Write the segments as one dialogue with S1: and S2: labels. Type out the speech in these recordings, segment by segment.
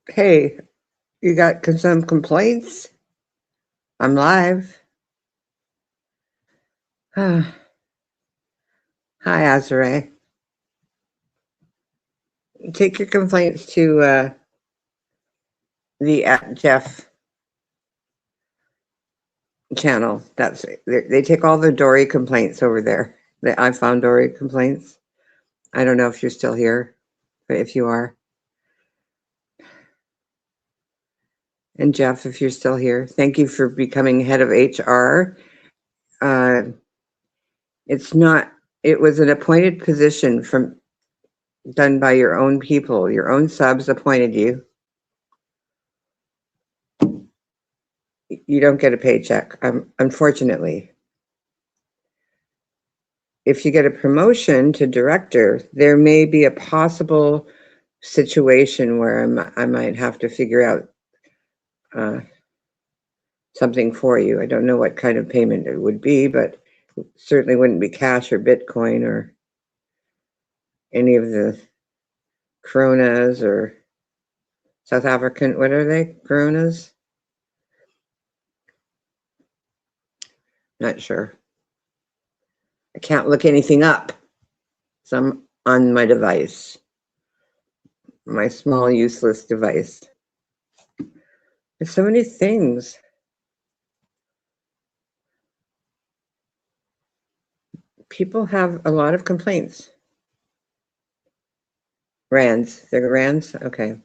S1: Hey, you got some complaints? I'm live. Hi, Azure. Take your complaints to the @Jeff channel. They take all the Dory complaints over there. I found Dory complaints. I don't know if you're still here, but if you are, and Jeff, if you're still here, thank you for becoming head of HR. Uh, it's not. It was an appointed position done by your own people. Your own subs appointed you. You don't get a paycheck, unfortunately. If you get a promotion to director, there may be a possible situation where I might have to figure out something for you. I don't know what kind of payment it would be, but it certainly wouldn't be cash or Bitcoin or any of the Coronas or South African, what are they? Coronas? Not sure. I can't look anything up. So I'm on my device, my small, useless device. There's so many things. People have a lot of complaints. Rands. They're rands? Okay.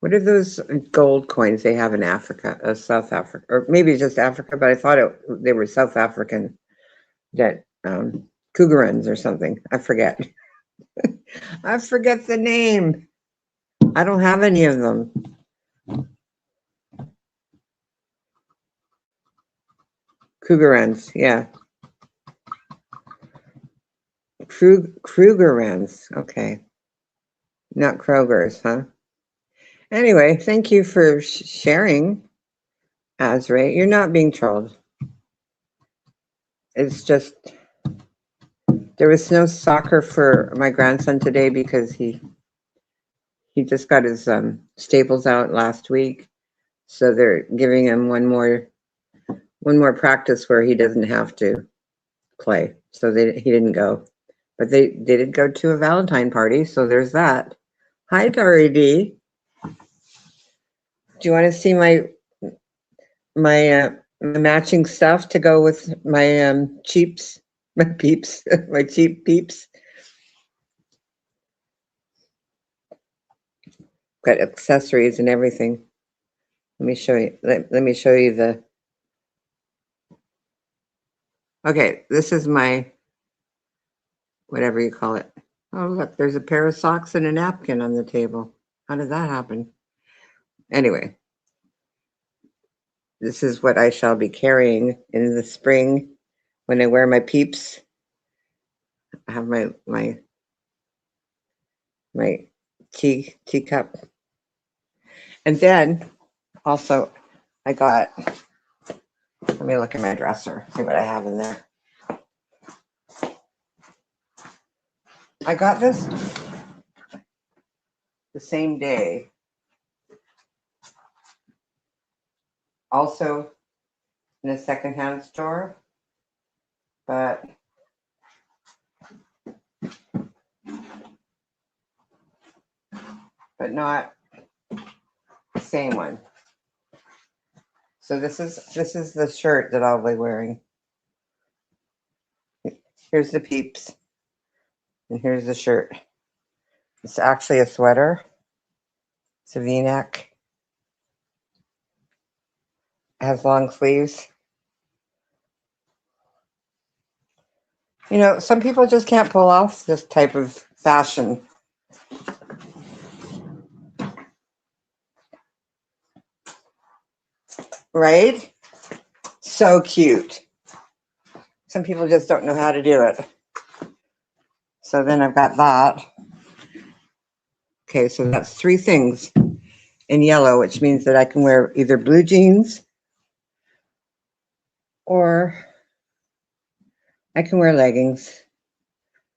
S1: What are those gold coins they have in Africa, South Africa, or maybe just Africa, but I thought they were South African, that Cougarans or something. I forget. I forget the name. I don't have any of them. Cougarans, yeah. Krugerrands, okay. Not Kroger's, huh? Anyway, thank you for sharing, Azray. You're not being trolled. It's just, there was no soccer for my grandson today because he just got his staples out last week. So they're giving him one more practice where he doesn't have to play. So he didn't go. But they did go to a Valentine party, so there's that. Hi, Dory D. Do you want to see my matching stuff to go with my cheaps, my peeps, my cheap peeps? Got accessories and everything. Let me show you. Let me show you the. Okay, this is my whatever you call it. Oh, look, there's a pair of socks and a napkin on the table. How did that happen? Anyway, this is what I shall be carrying in the spring when I wear my peeps. I have my teacup. And then also I got, let me look at my dresser, see what I have in there. I got this the same day. Also in a secondhand store, but not the same one. So this is the shirt that I'll be wearing. Here's the peeps, and here's the shirt. It's actually a sweater. It's a V-neck. It has long sleeves. You know, some people just can't pull off this type of fashion. Right? So cute. Some people just don't know how to do it. So then I've got that. Okay, so that's 3 things in yellow, which means that I can wear either blue jeans or I can wear leggings,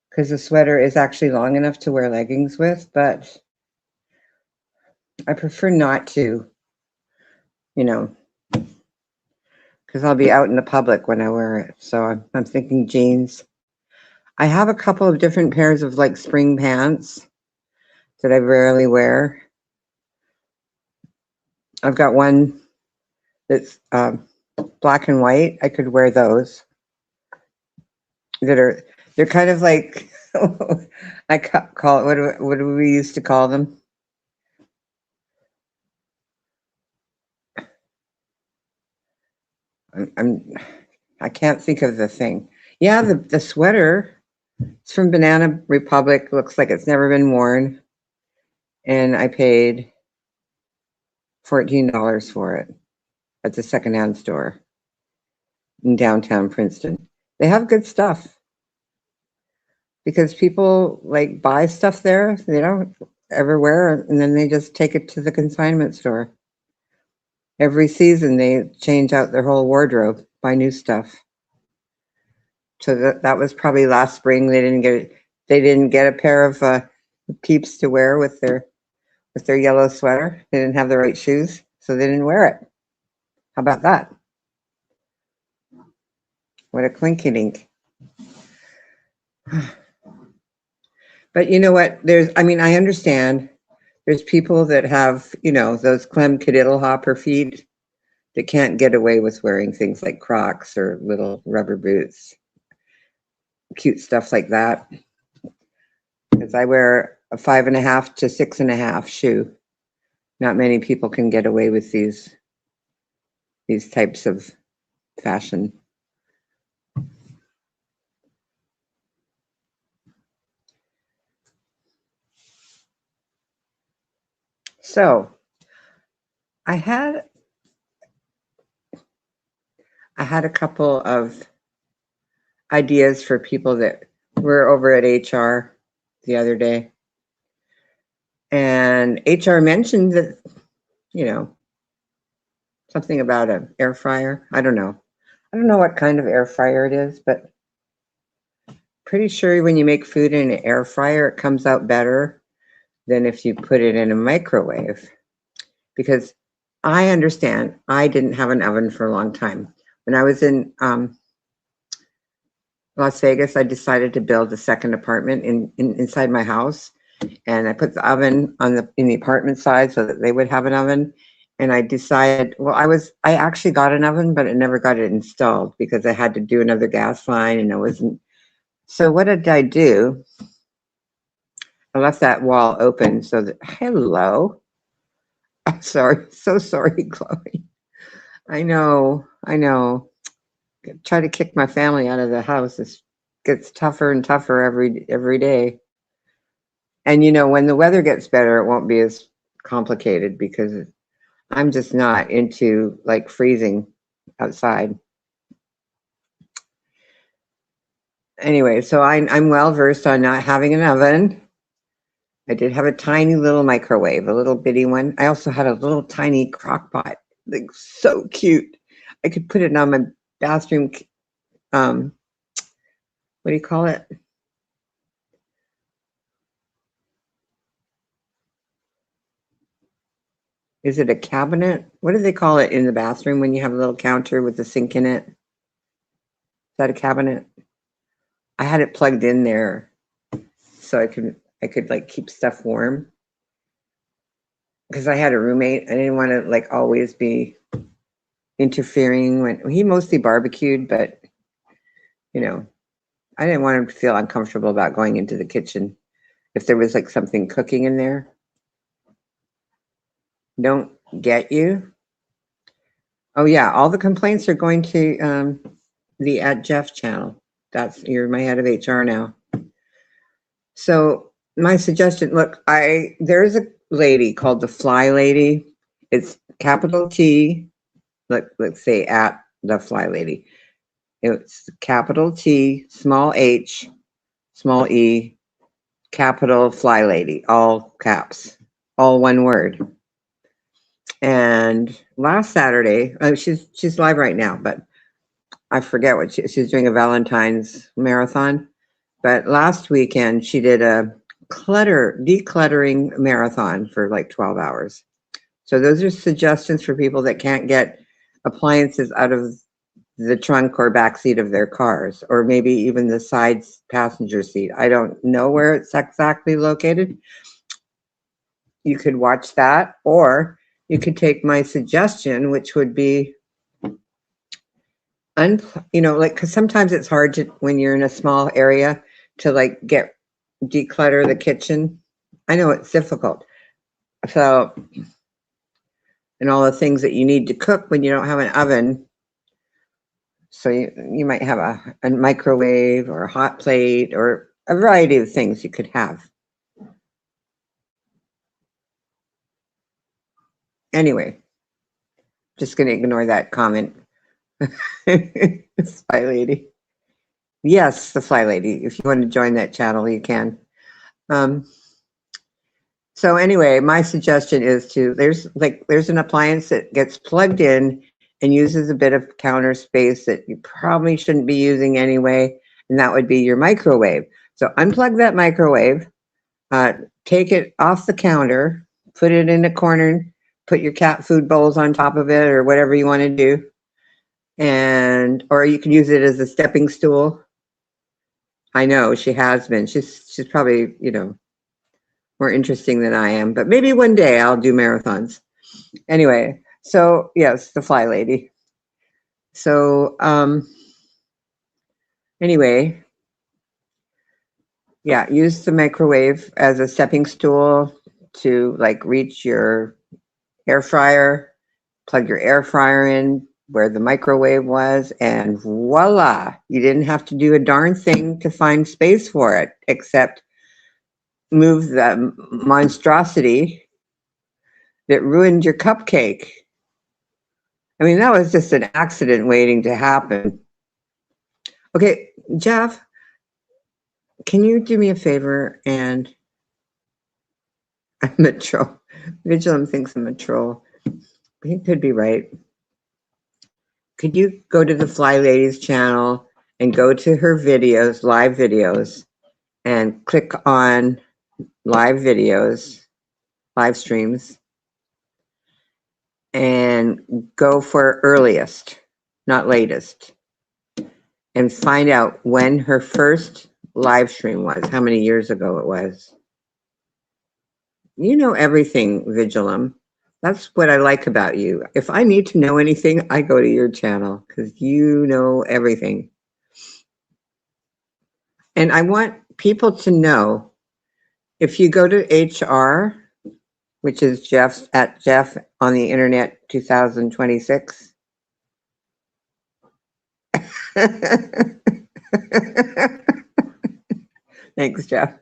S1: because the sweater is actually long enough to wear leggings with, but I prefer not to, you know, because I'll be out in the public when I wear it. So I'm thinking jeans. I have a couple of different pairs of like spring pants that I rarely wear. I've got one that's black and white. I could wear those. They're kind of like I call it what do we used to call them? I can't think of the thing. Yeah, the sweater. It's from Banana Republic. Looks like it's never been worn, and I paid $14 for it at the secondhand store in downtown Princeton. They have good stuff because people like buy stuff there they don't ever wear, and then they just take it to the consignment store. Every season they change out their whole wardrobe, buy new stuff. So that was probably last spring. They didn't get a pair of peeps to wear with their yellow sweater. They didn't have the right shoes, so they didn't wear it. How about that? What a clinky dink. But you know what? I understand there's people that have, those Clem Hopper feet that can't get away with wearing things like Crocs or little rubber boots, cute stuff like that. Because I wear a 5.5 to 6.5 shoe. Not many people can get away with these types of fashion. So I had a couple of ideas for people that were over at HR the other day. And HR mentioned that, something about an air fryer. I don't know what kind of air fryer it is, but pretty sure when you make food in an air fryer, it comes out better than if you put it in a microwave. Because I understand, I didn't have an oven for a long time. When I was in Las Vegas, I decided to build a second apartment inside my house, and I put the oven in the apartment side so that they would have an oven. And I decided, I actually got an oven, but I never got it installed because I had to do another gas line, and it wasn't. So what did I do? I left that wall open so that, hello. I'm sorry, so sorry, Chloe. I know. Try to kick my family out of the house. It gets tougher and tougher every day. And when the weather gets better, it won't be as complicated because I'm just not into like freezing outside. Anyway, so I'm well versed on not having an oven. I did have a tiny little microwave, a little bitty one. I also had a little tiny crock pot, like so cute. I could put it on my bathroom. What do you call it? Is it a cabinet? What do they call it in the bathroom when you have a little counter with a sink in it? Is that a cabinet? I had it plugged in there so I could like keep stuff warm. Because I had a roommate. I didn't want to like always be interfering when he mostly barbecued, but I didn't want him to feel uncomfortable about going into the kitchen if there was like something cooking in there. Don't get you. Oh yeah, all the complaints are going to the @Jeff channel. You're my head of HR now. So my suggestion, look, there's a lady called the Fly Lady. It's capital T. Let's say @the Fly Lady. It's capital T, small h, small e, capital Fly Lady, all caps, all one word. And last Saturday, she's live right now, but I forget what she's doing, a Valentine's marathon. But last weekend she did a decluttering marathon for like 12 hours. So those are suggestions for people that can't get appliances out of the trunk or back seat of their cars, or maybe even the side passenger seat. I don't know where it's exactly located. You could watch that, or you could take my suggestion, which would be, like, because sometimes it's hard to, when you're in a small area, to like declutter the kitchen. I know it's difficult. So, and all the things that you need to cook when you don't have an oven. So you might have a microwave or a hot plate or a variety of things you could have. Anyway, just going to ignore that comment. Fly Lady. Yes, the Fly Lady. If you want to join that channel, you can. So anyway, my suggestion is there's an appliance that gets plugged in and uses a bit of counter space that you probably shouldn't be using anyway, and that would be your microwave. So unplug that microwave, take it off the counter, put it in a corner, put your cat food bowls on top of it or whatever you want to do. Or you can use it as a stepping stool. I know she has been. She's probably, more interesting than I am, but maybe one day I'll do marathons. Anyway, so yes, the Fly Lady. So anyway, yeah, use the microwave as a stepping stool to like reach your air fryer, plug your air fryer in where the microwave was, and voila, you didn't have to do a darn thing to find space for it, except move the monstrosity that ruined your cupcake. I mean, that was just an accident waiting to happen. Okay, Jeff, can you do me a favor? And I'm a troll. Vigilant thinks I'm a troll. He could be right. Could you go to the Fly Lady's channel and go to her videos, live videos, and click on live videos, live streams, and go for earliest, not latest, and find out when her first live stream was, how many years ago it was. You know everything, Vigilum. That's what I like about you. If I need to know anything, I go to your channel because you know everything. And I want people to know, if you go to HR, which is Jeff on the internet 2026. Thanks, Jeff.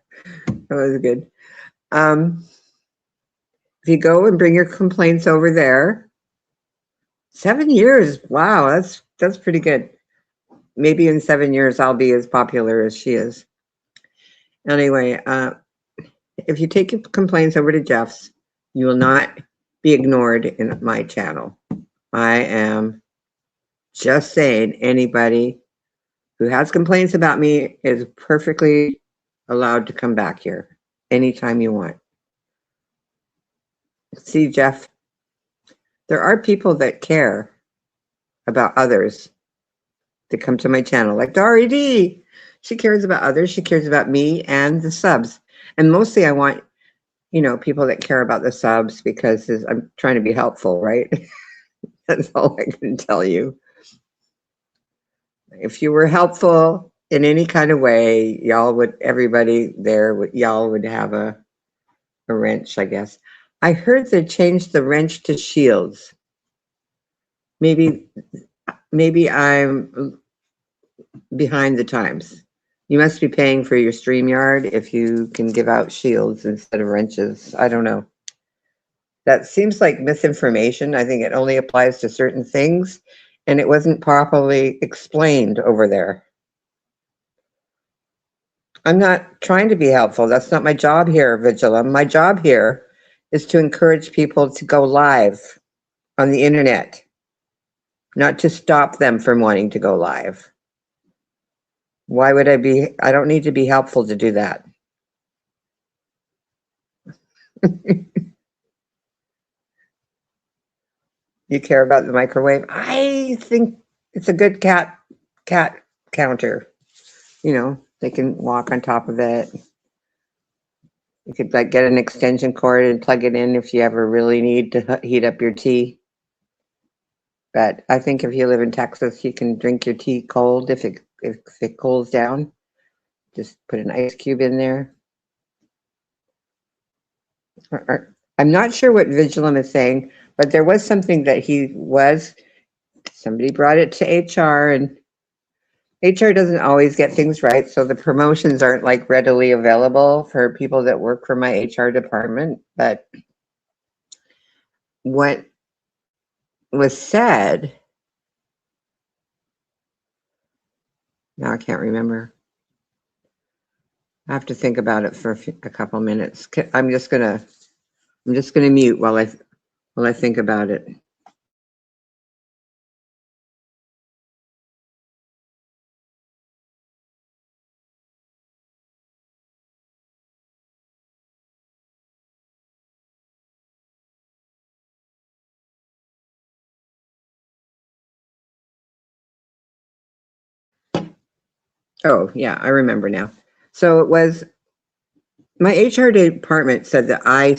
S1: That was good. If you go and bring your complaints over there, 7 years. Wow, that's pretty good. Maybe in 7 years I'll be as popular as she is. Anyway, if you take your complaints over to Jeff's, you will not be ignored in my channel. I am just saying, anybody who has complaints about me is perfectly allowed to come back here anytime you want. See, Jeff, there are people that care about others that come to my channel, like Dari D. She cares about others. She cares about me and the subs. And mostly I want, people that care about the subs because I'm trying to be helpful, right? That's all I can tell you. If you were helpful in any kind of way, everybody there, y'all would have a wrench, I guess. I heard they changed the wrench to shields. Maybe I'm behind the times. You must be paying for your StreamYard if you can give out shields instead of wrenches. I don't know. That seems like misinformation. I think it only applies to certain things, and it wasn't properly explained over there. I'm not trying to be helpful. That's not my job here, Vigilum. My job here is to encourage people to go live on the internet, not to stop them from wanting to go live. Why would I don't need to be helpful to do that. you care about the microwave. I think it's a good cat counter. You know, they can walk on top of it. You could like get an extension cord and plug it in if you ever really need to heat up your tea. But I think if you live in Texas, you can drink your tea cold if it cools down. Just put an ice cube in there. I'm not sure what Vigilum is saying, but there was something that somebody brought it to HR, and HR doesn't always get things right. So the promotions aren't like readily available for people that work for my HR department. But what was said, now I can't remember. I have to think about it for a couple minutes. I'm just gonna mute while I think about it. Oh yeah, I remember now. So it was my HR department said that I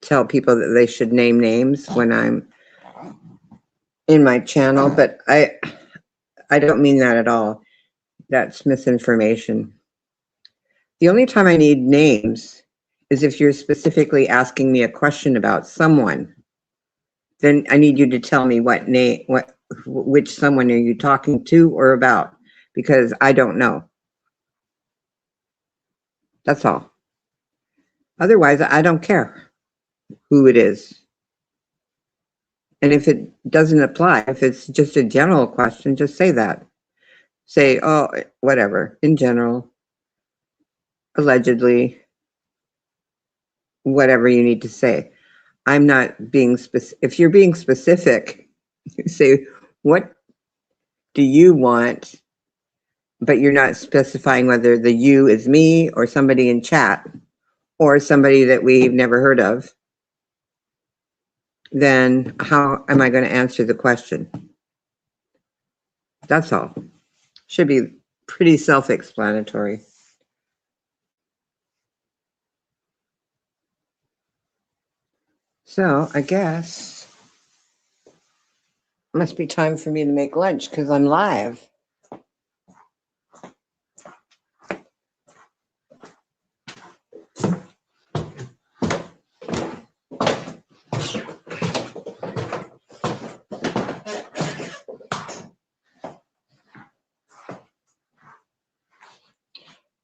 S1: tell people that they should name names when I'm in my channel, but I don't mean that at all. That's misinformation. The only time I need names is if you're specifically asking me a question about someone. Then I need you to tell me which someone are you talking to or about, because I don't know. That's all. Otherwise, I don't care who it is. And if it doesn't apply, if it's just a general question, just say that. Say, oh, whatever, in general, allegedly, whatever you need to say. I'm not being specific. If you're being specific, say, what do you want? But you're not specifying whether the you is me or somebody in chat or somebody that we've never heard of. Then how am I going to answer the question? That's all. Should be pretty self-explanatory. So I guess it must be time for me to make lunch because I'm live.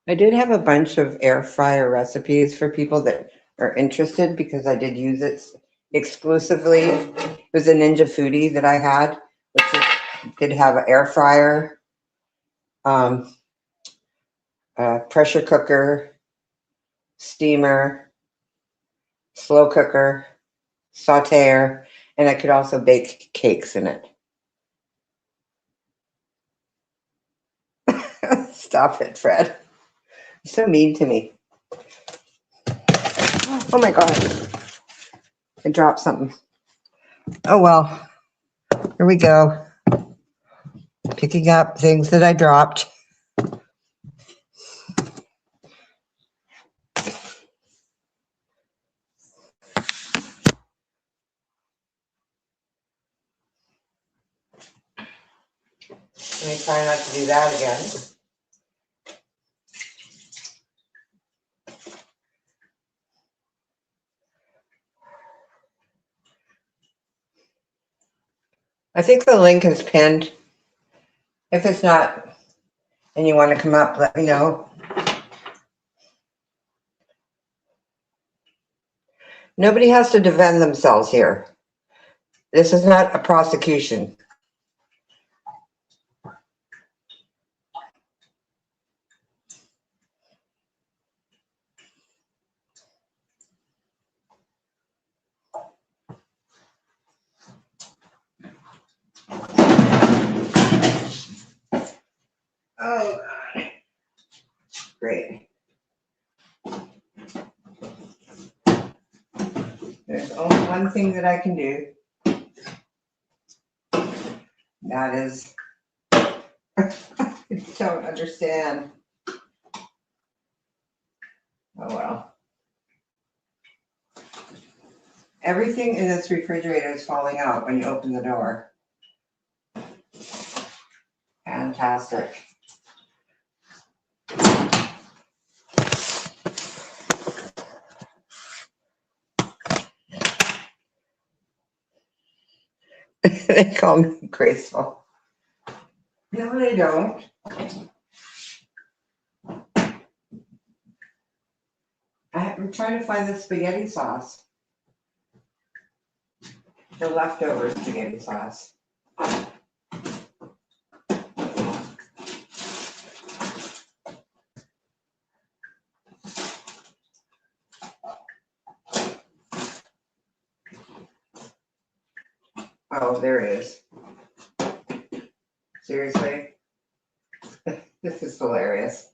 S1: I did have a bunch of air fryer recipes for people that are interested because I did use it exclusively. It was a Ninja Foodie that I had, which did have an air fryer, a pressure cooker, steamer, slow cooker, sauteer, and I could also bake cakes in it. Stop it, Fred. You're so mean to me. Oh my God. I dropped something. Oh well. Here we go. Picking up things that I dropped. Let me try not to do that again. I think the link is pinned. If it's not, and you want to come up, let me know. Nobody has to defend themselves here. This is not a prosecution. Oh, God. Great. There's only one thing that I can do. That is, I don't understand. Oh well. Everything in this refrigerator is falling out when you open the door. Fantastic. They call me graceful. No, they don't. I'm trying to find the spaghetti sauce. The leftover spaghetti sauce. Oh, there it is. Seriously? This is hilarious.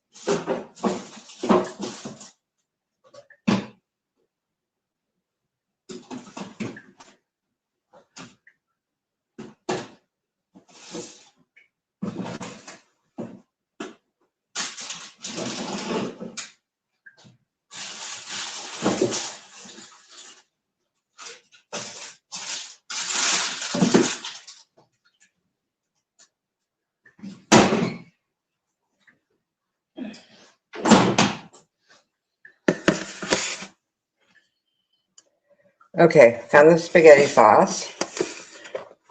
S1: Okay, found the spaghetti sauce.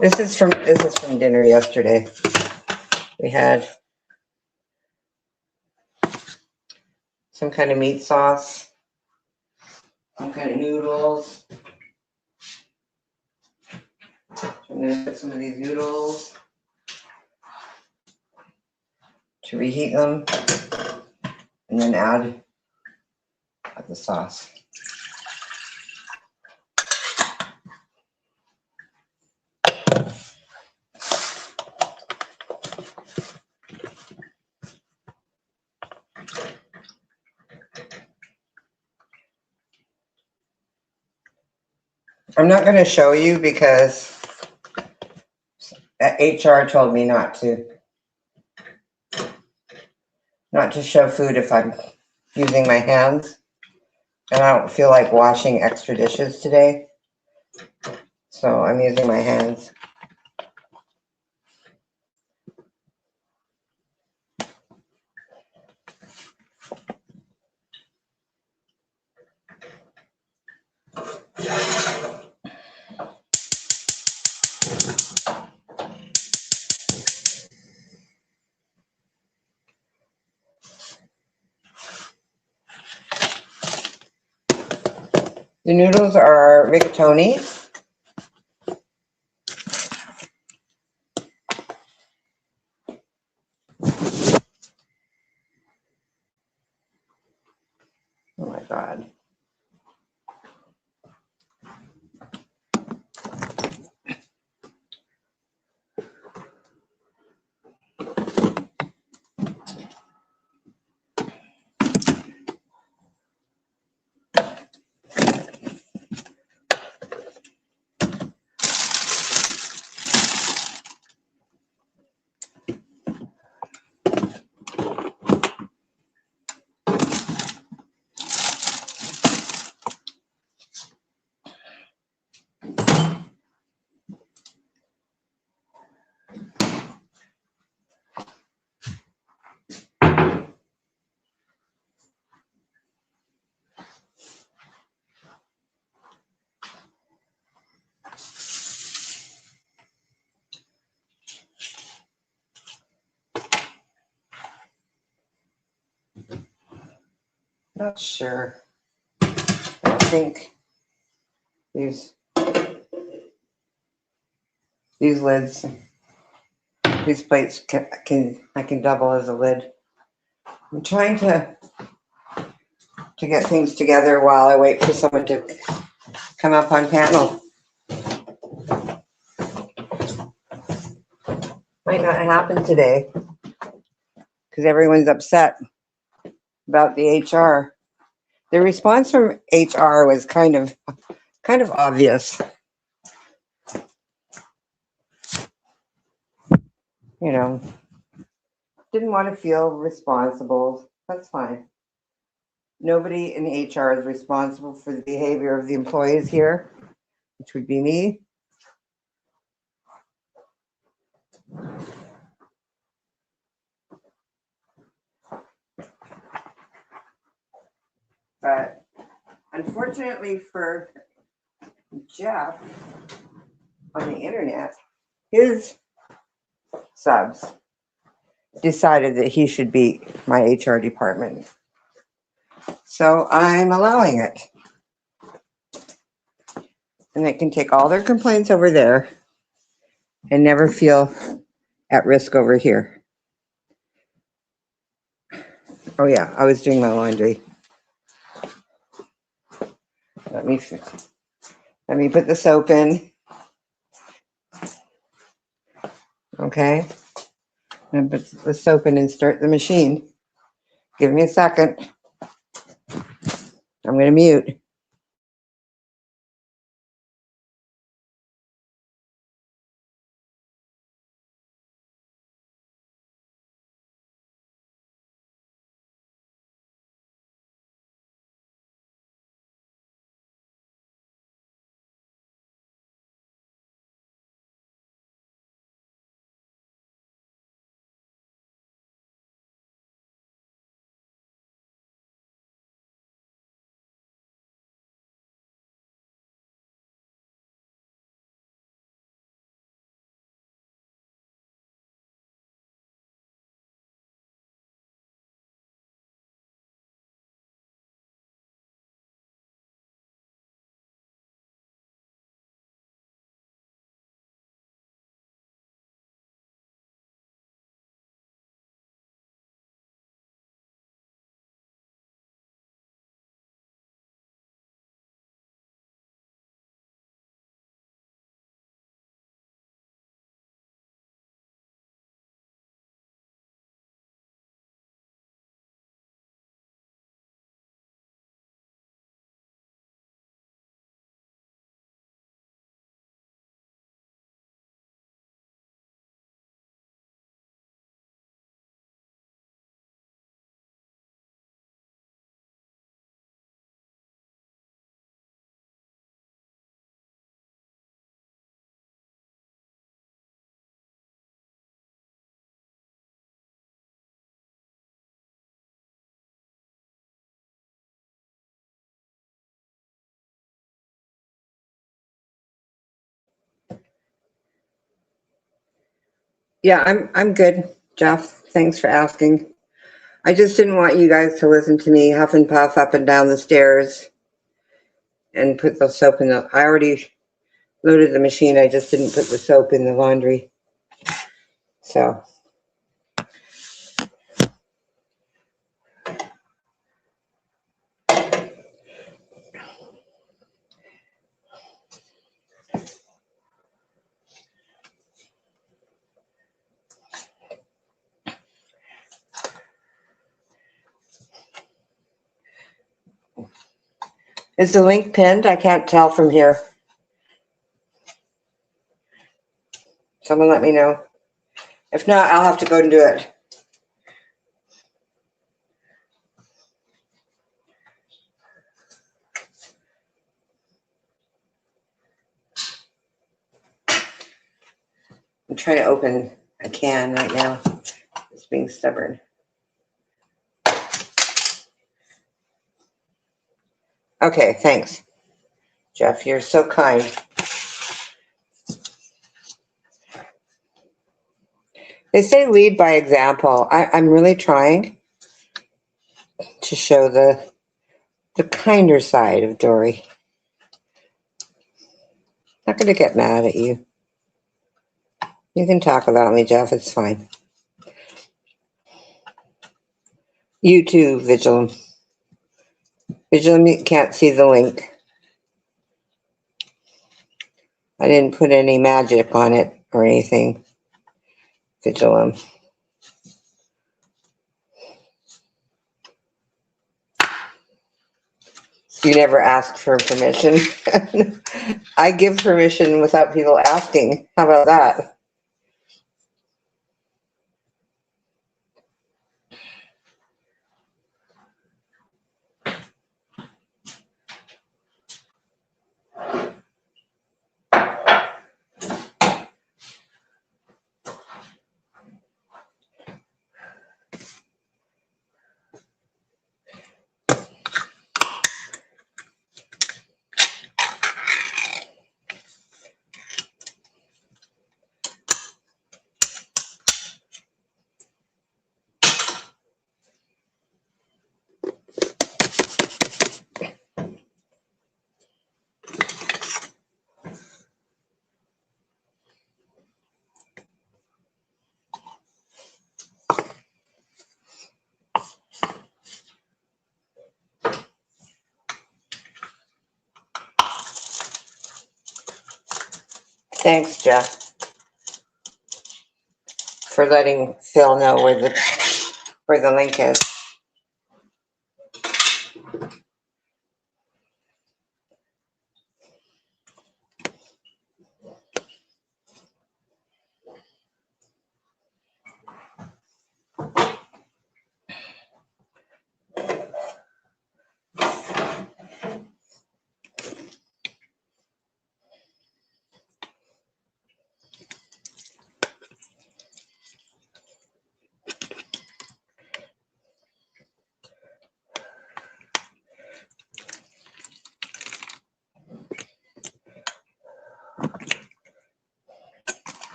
S1: This is from dinner yesterday. We had some kind of meat sauce, some kind of noodles. I'm gonna put some of these noodles to reheat them, and then add the sauce. I'm not going to show you because HR told me not to show food if I'm using my hands, and I don't feel like washing extra dishes today, so I'm using my hands. The noodles are rigatoni. Oh my God. Not sure. I think these lids, these plates I can double as a lid. I'm trying to get things together while I wait for someone to come up on panel. Might not happen today because everyone's upset about the HR. The response from HR was kind of obvious. you know, didn't want to feel responsible. That's fine. Nobody in HR is responsible for the behavior of the employees here, which would be me. But unfortunately for Jeff on the internet, his subs decided that he should be my HR department. So I'm allowing it. And they can take all their complaints over there and never feel at risk over here. Oh yeah, I was doing my laundry. Let me put the soap in. Okay. And put the soap in and start the machine. Give me a second. I'm going to mute. Yeah, I'm good, Jeff. Thanks for asking. I just didn't want you guys to listen to me huff and puff up and down the stairs and put the soap in the. I already loaded the machine. I just didn't put the soap in the laundry. So. Is the link pinned? I can't tell from here. Someone let me know. If not, I'll have to go and do it. I'm trying to open a can right now. It's being stubborn. Okay, thanks. Jeff, you're so kind. They say lead by example. I'm really trying to show the kinder side of Dory. Not going to get mad at you. You can talk about me, Jeff. It's fine. You too, Vigilant. Vigilant can't see the link. I didn't put any magic on it or anything. Vigilant. You never asked for permission. I give permission without people asking. How about that? Thanks, Jeff, for letting Phil know where the link is.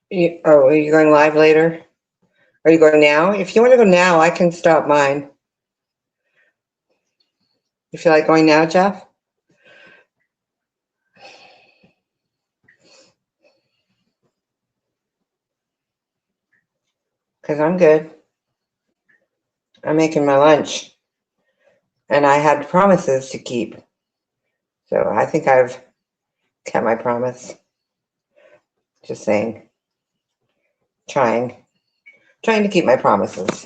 S1: Are you going live later? Are you going now? If you want to go now, I can stop mine. You feel like going now, Jeff? Because I'm good. I'm making my lunch. And I had promises to keep. So I think I've kept my promise. Just saying. Trying to keep my promises.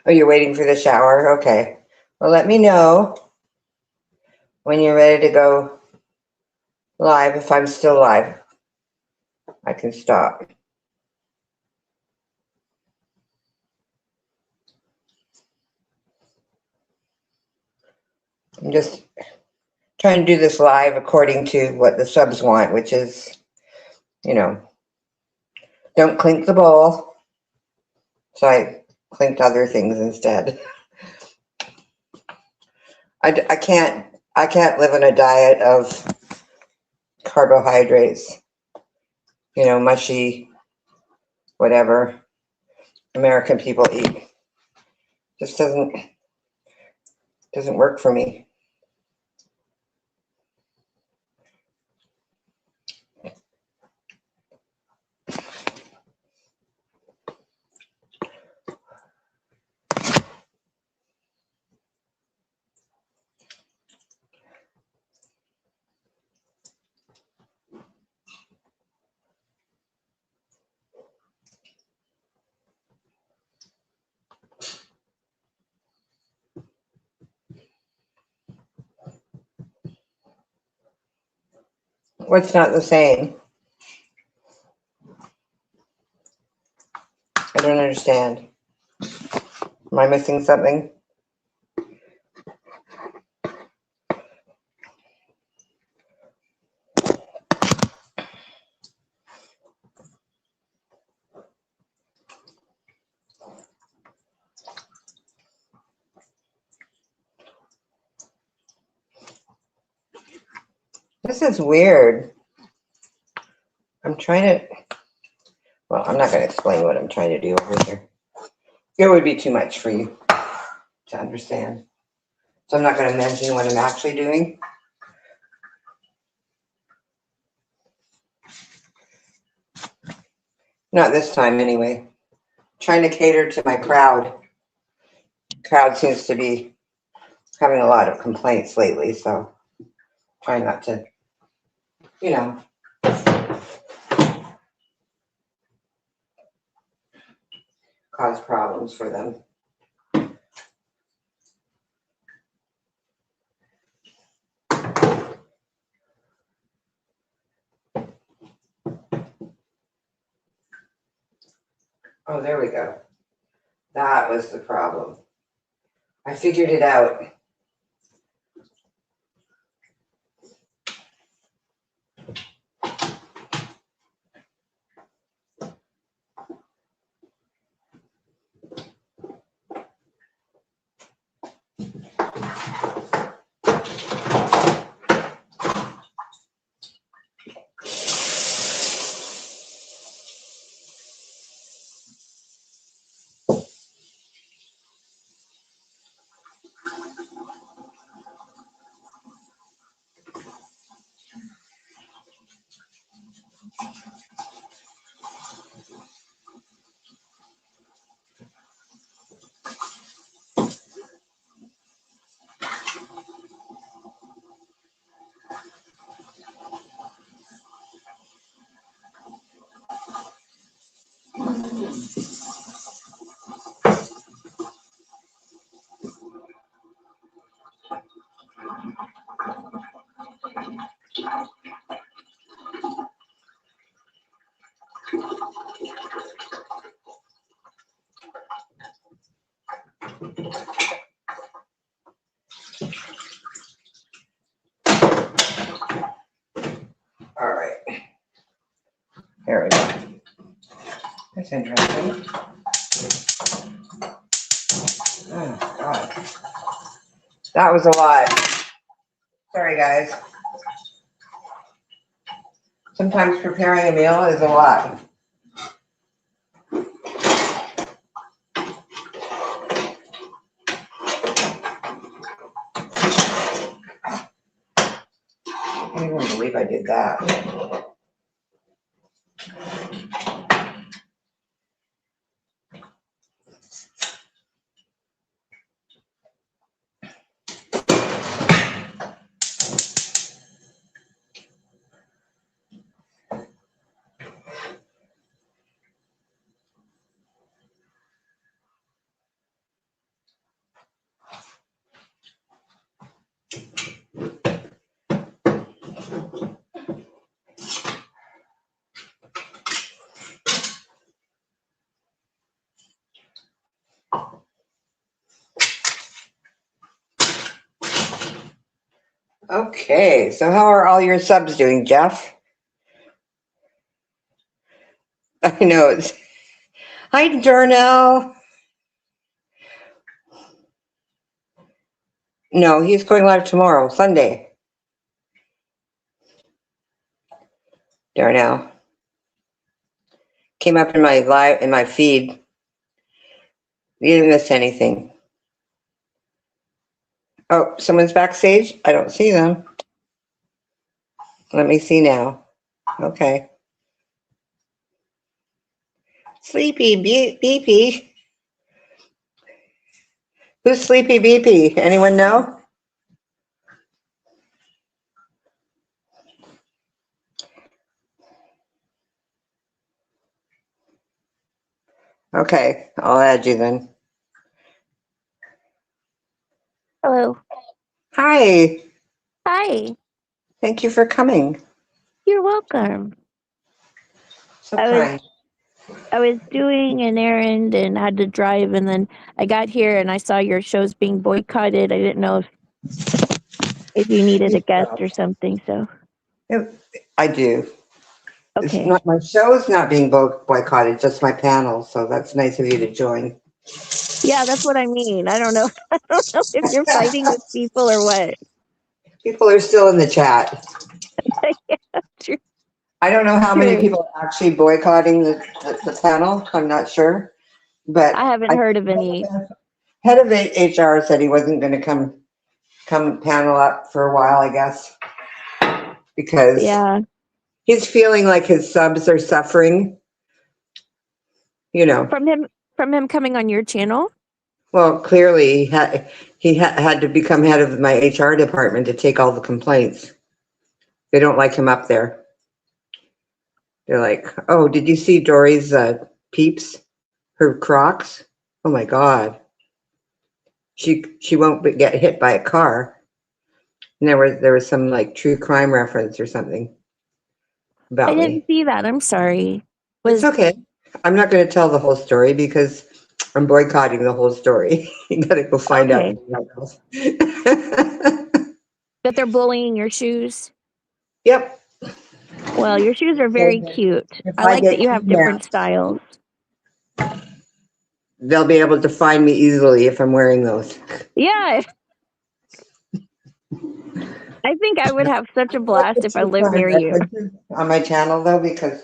S1: Oh, you're waiting for the shower? Okay. Well, let me know when you're ready to go live. If I'm still live, I can stop. I'm just trying to do this live according to what the subs want, which is, don't clink the bowl. So I clinked other things instead. I can't live on a diet of carbohydrates, mushy, whatever American people eat. Just doesn't work for me. What's not the same? I don't understand. Am I missing something? This is weird. I'm not going to explain what I'm trying to do over here. It would be too much for you to understand. So I'm not going to mention what I'm actually doing. Not this time, anyway. Trying to cater to my crowd. Crowd seems to be having a lot of complaints lately, so try not to, cause problems for them. Oh, there we go. That was the problem. I figured it out. All right. There we go. That's interesting. Oh, God. That was a lot. Sorry, guys. Sometimes preparing a meal is a lot. I can't even believe I did that. Okay, so how are all your subs doing, Jeff? I know it's. Hi, Darnell. No, he's going live tomorrow, Sunday. Darnell came up in my feed. You didn't miss anything. Oh, someone's backstage? I don't see them. Let me see now. Okay. Sleepy BP. Who's Sleepy BP? Anyone know? Okay, I'll add you then.
S2: Hello.
S1: Hi.
S2: Hi.
S1: Thank you for coming.
S2: You're welcome.
S1: So
S2: I
S1: kind.
S2: was doing an errand and had to drive, and then I got here and I saw your shows being boycotted. I didn't know if you needed a guest or something. So
S1: I do. It's
S2: okay.
S1: not, my show's not being boycotted, just my panel. So that's nice of you to join.
S2: Yeah, that's what I mean. I don't know. I don't know if you're fighting with people or what.
S1: People are still in the chat.
S2: Yeah, true.
S1: I don't know how many
S2: True.
S1: people are actually boycotting the panel. I'm not sure. But
S2: I haven't heard of any.
S1: Head of HR said he wasn't going to come panel up for a while, I guess, because
S2: Yeah.
S1: he's feeling like his subs are suffering. You know,
S2: From him coming on your channel?
S1: well, clearly he had to become head of my HR department to take all the complaints. They don't like him up there. They're like, oh, did you see Dory's peeps? Her Crocs? Oh my God. She won't get hit by a car. And there was some like true crime reference or something
S2: I
S1: about
S2: didn't
S1: me.
S2: see that. I'm sorry.
S1: It's okay. I'm not going to tell the whole story because I'm boycotting the whole story. You got to go find out.
S2: That they're bullying your shoes?
S1: Yep.
S2: Well, your shoes are very cute. I
S1: I
S2: like
S1: get
S2: that you have different styles.
S1: They'll be able to find me easily if I'm wearing those.
S2: Yeah. I think I would have such a blast if I lived near you.
S1: On my channel though, because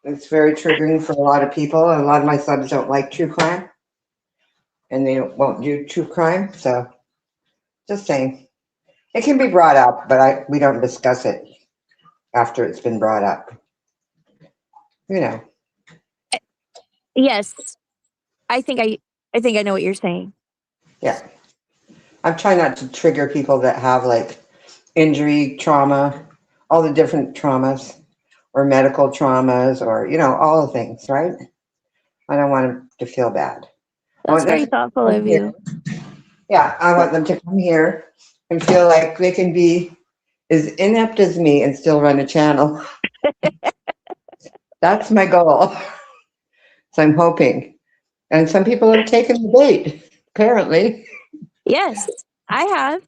S1: it's very triggering for a lot of people, and a lot of my subs don't like true crime, and they won't do true crime. So, just saying, it can be brought up, but we don't discuss it after it's been brought up. you know,
S2: Yes, I think I know what you're saying.
S1: yeah. I'm trying not to trigger people that have like injury, trauma, all the different traumas, or medical traumas, or, all the things, right? I don't want them to feel bad. I
S2: That's
S1: want them
S2: very
S1: to
S2: thoughtful
S1: come
S2: of
S1: here.
S2: you.
S1: Yeah, I want them to come here and feel like they can be as inept as me and still run a channel. That's my goal. So I'm hoping. And some people have taken the bait, apparently.
S2: Yes, I have.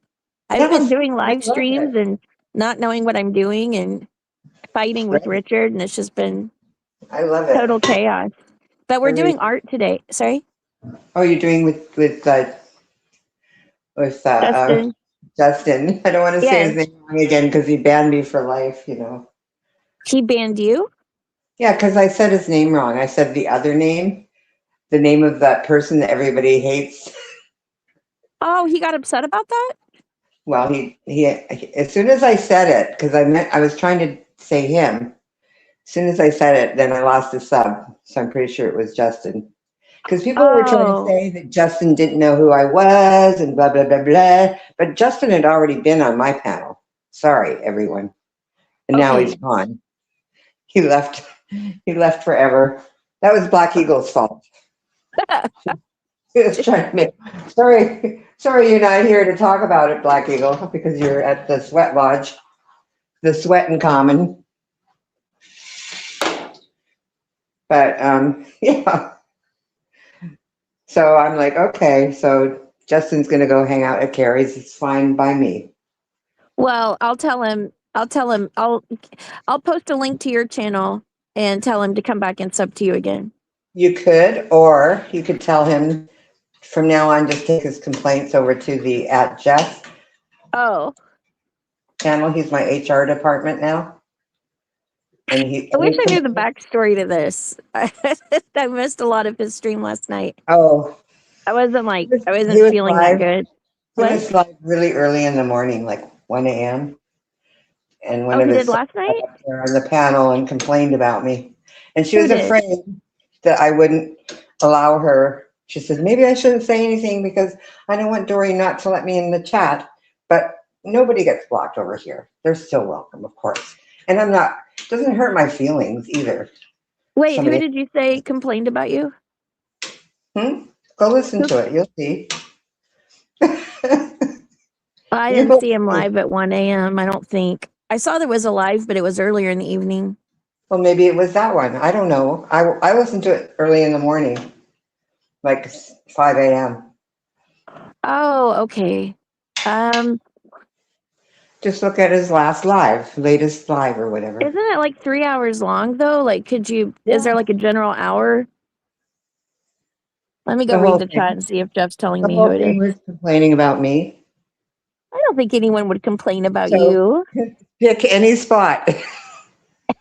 S2: I've been
S1: Yes,
S2: doing
S1: I
S2: live
S1: love
S2: streams
S1: it.
S2: and not knowing what I'm doing and fighting with
S1: Right.
S2: Richard, and it's just been
S1: I love it.
S2: total chaos. But we're
S1: Every,
S2: doing art today. Sorry,
S1: oh, you're doing with
S2: Justin.
S1: Justin. I don't want to say
S2: Yes,
S1: his name wrong again because he banned me for life.
S2: he banned you.
S1: Yeah, because I said his name wrong. I said the other name, the name of that person that everybody hates.
S2: Oh, he got upset about that.
S1: Well, he as soon as I said it, because I was trying to say him. As soon as I said it, then I lost a sub. So I'm pretty sure it was Justin. Because people were trying to
S2: Oh,
S1: say that Justin didn't know who I was and blah, blah, blah, blah. But Justin had already been on my panel. Sorry, everyone. And now he's
S2: okay.
S1: gone. He left. He left forever. That was Black Eagle's fault. He was trying to make. Sorry, you're not here to talk about it, Black Eagle, because you're at the sweat lodge, the sweat in common. But yeah. So I'm like, okay, so Justin's gonna go hang out at Carrie's. It's fine by me.
S2: Well, I'll tell him. I'll tell him. I'll post a link to your channel and tell him to come back and sub to you again.
S1: You could, or you could tell him from now on, just take his complaints over to the @Jeff
S2: Oh,
S1: channel. He's my HR department now, and
S2: I wish
S1: any
S2: I knew the
S1: complaints.
S2: backstory to this. I missed a lot of his stream last night.
S1: Oh,
S2: I
S1: he
S2: wasn't
S1: was
S2: feeling that
S1: live.
S2: good.
S1: He
S2: What?
S1: was live really early in the morning, like 1 a.m. And one
S2: Oh,
S1: of
S2: he did
S1: his sons
S2: last
S1: got
S2: night?
S1: up there on the panel and complained about me, and she
S2: Who
S1: was
S2: did?
S1: afraid that I wouldn't allow her. She said, maybe I shouldn't say anything because I don't want Dory not to let me in the chat. But nobody gets blocked over here. They're still welcome, of course. And I'm not, it doesn't hurt my feelings either.
S2: Wait, who
S1: Somebody,
S2: did you say complained about you?
S1: go listen
S2: Who?
S1: to it. You'll see.
S2: I didn't
S1: You'll
S2: see him
S1: see.
S2: live at 1 a.m. I don't think. I saw there was a live, but it was earlier in the evening.
S1: Well, maybe it was that one. I don't know. I listened to it early in the morning, like 5 a.m.
S2: Oh, okay. Um,
S1: Just look at his latest live or whatever.
S2: isn't it like 3 hours long though? Like, is
S1: Yeah.
S2: there like a general hour? Let me go
S1: The
S2: read
S1: whole
S2: the chat
S1: thing.
S2: and see if Jeff's telling
S1: The
S2: me who
S1: whole
S2: it is.
S1: thing was complaining about me.
S2: I don't think anyone would complain about
S1: So
S2: you.
S1: pick any spot.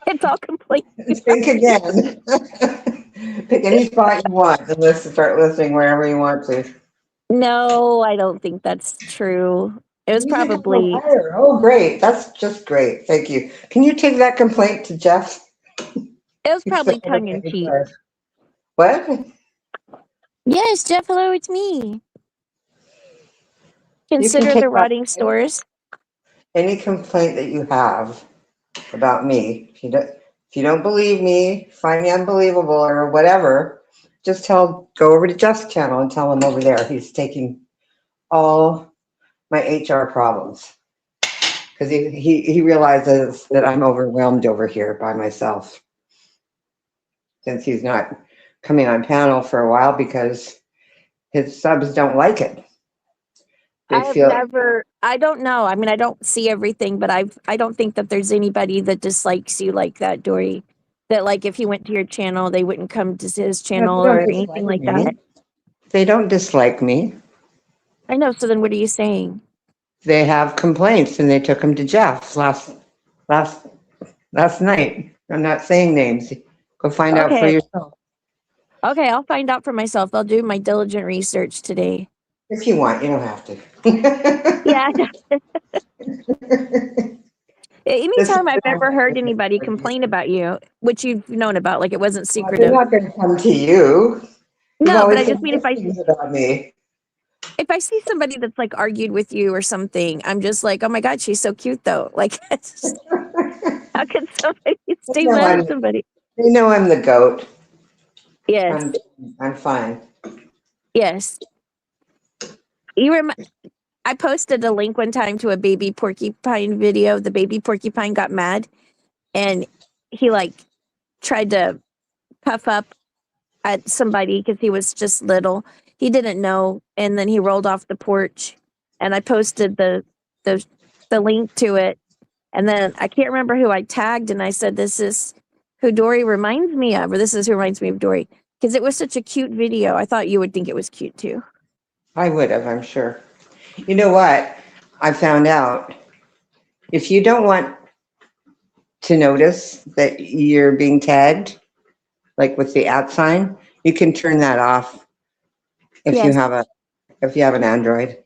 S2: It's all complaint.
S1: Think again. Pick any spot you want and start listening wherever you want to.
S2: No, I don't think that's true. It was
S1: Music on the
S2: probably,
S1: fire. Oh, great. That's just great. Thank you. Can you take that complaint to Jeff? He's the head of
S2: tongue in
S1: the
S2: cheek.
S1: HR. What?
S2: Yes, Jeff, hello, it's me.
S1: You can
S2: Consider
S1: take
S2: the
S1: that
S2: rotting stores.
S1: any complaint that you have about me. If you don't believe me, find me unbelievable or whatever, just go over to Jeff's channel and tell him over there. He's taking all my HR problems because he realizes that I'm overwhelmed over here by myself since he's not coming on panel for a while because his subs don't like it. They feel
S2: I don't know. I mean, I don't see everything, but I don't think that there's anybody that dislikes you like that, Dory. That like if he went to your channel, they wouldn't come to his
S1: no,
S2: channel
S1: they
S2: or
S1: don't
S2: anything
S1: dislike
S2: like that.
S1: me. They don't dislike me.
S2: I know. So then what are you saying?
S1: They have complaints and they took them to Jeff last night. I'm not saying names. Go find out for
S2: Okay.
S1: yourself
S2: Okay, I'll find out for myself. I'll do my diligent research today.
S1: if you want. You don't have to.
S2: Yeah. Anytime I've ever heard anybody complain about you, which you've known about, like it wasn't
S1: They're
S2: secretive.
S1: not going to come to you. You've
S2: No, but
S1: always
S2: I
S1: said
S2: just mean
S1: nice things about me.
S2: if I see somebody that's like argued with you or something, I'm just like, oh my God, she's so cute though. Like, it's just, how can somebody stay
S1: No,
S2: mad at somebody?
S1: they know I'm the goat.
S2: Yes,
S1: I'm fine.
S2: yes. I posted a link one time to a baby porcupine video. The baby porcupine got mad and he like tried to puff up at somebody because he was just little. He didn't know, and then he rolled off the porch. And I posted the link to it, and then I can't remember who I tagged, and I said, "This is who Dory reminds me of," or "This is who reminds me of Dory," because it was such a cute video. I thought you would think it was cute too.
S1: I would have, I'm sure. You know what? I found out if you don't want to notice that you're being tagged, like with the @ sign, you can turn that off if you
S2: Yes.
S1: have an Android.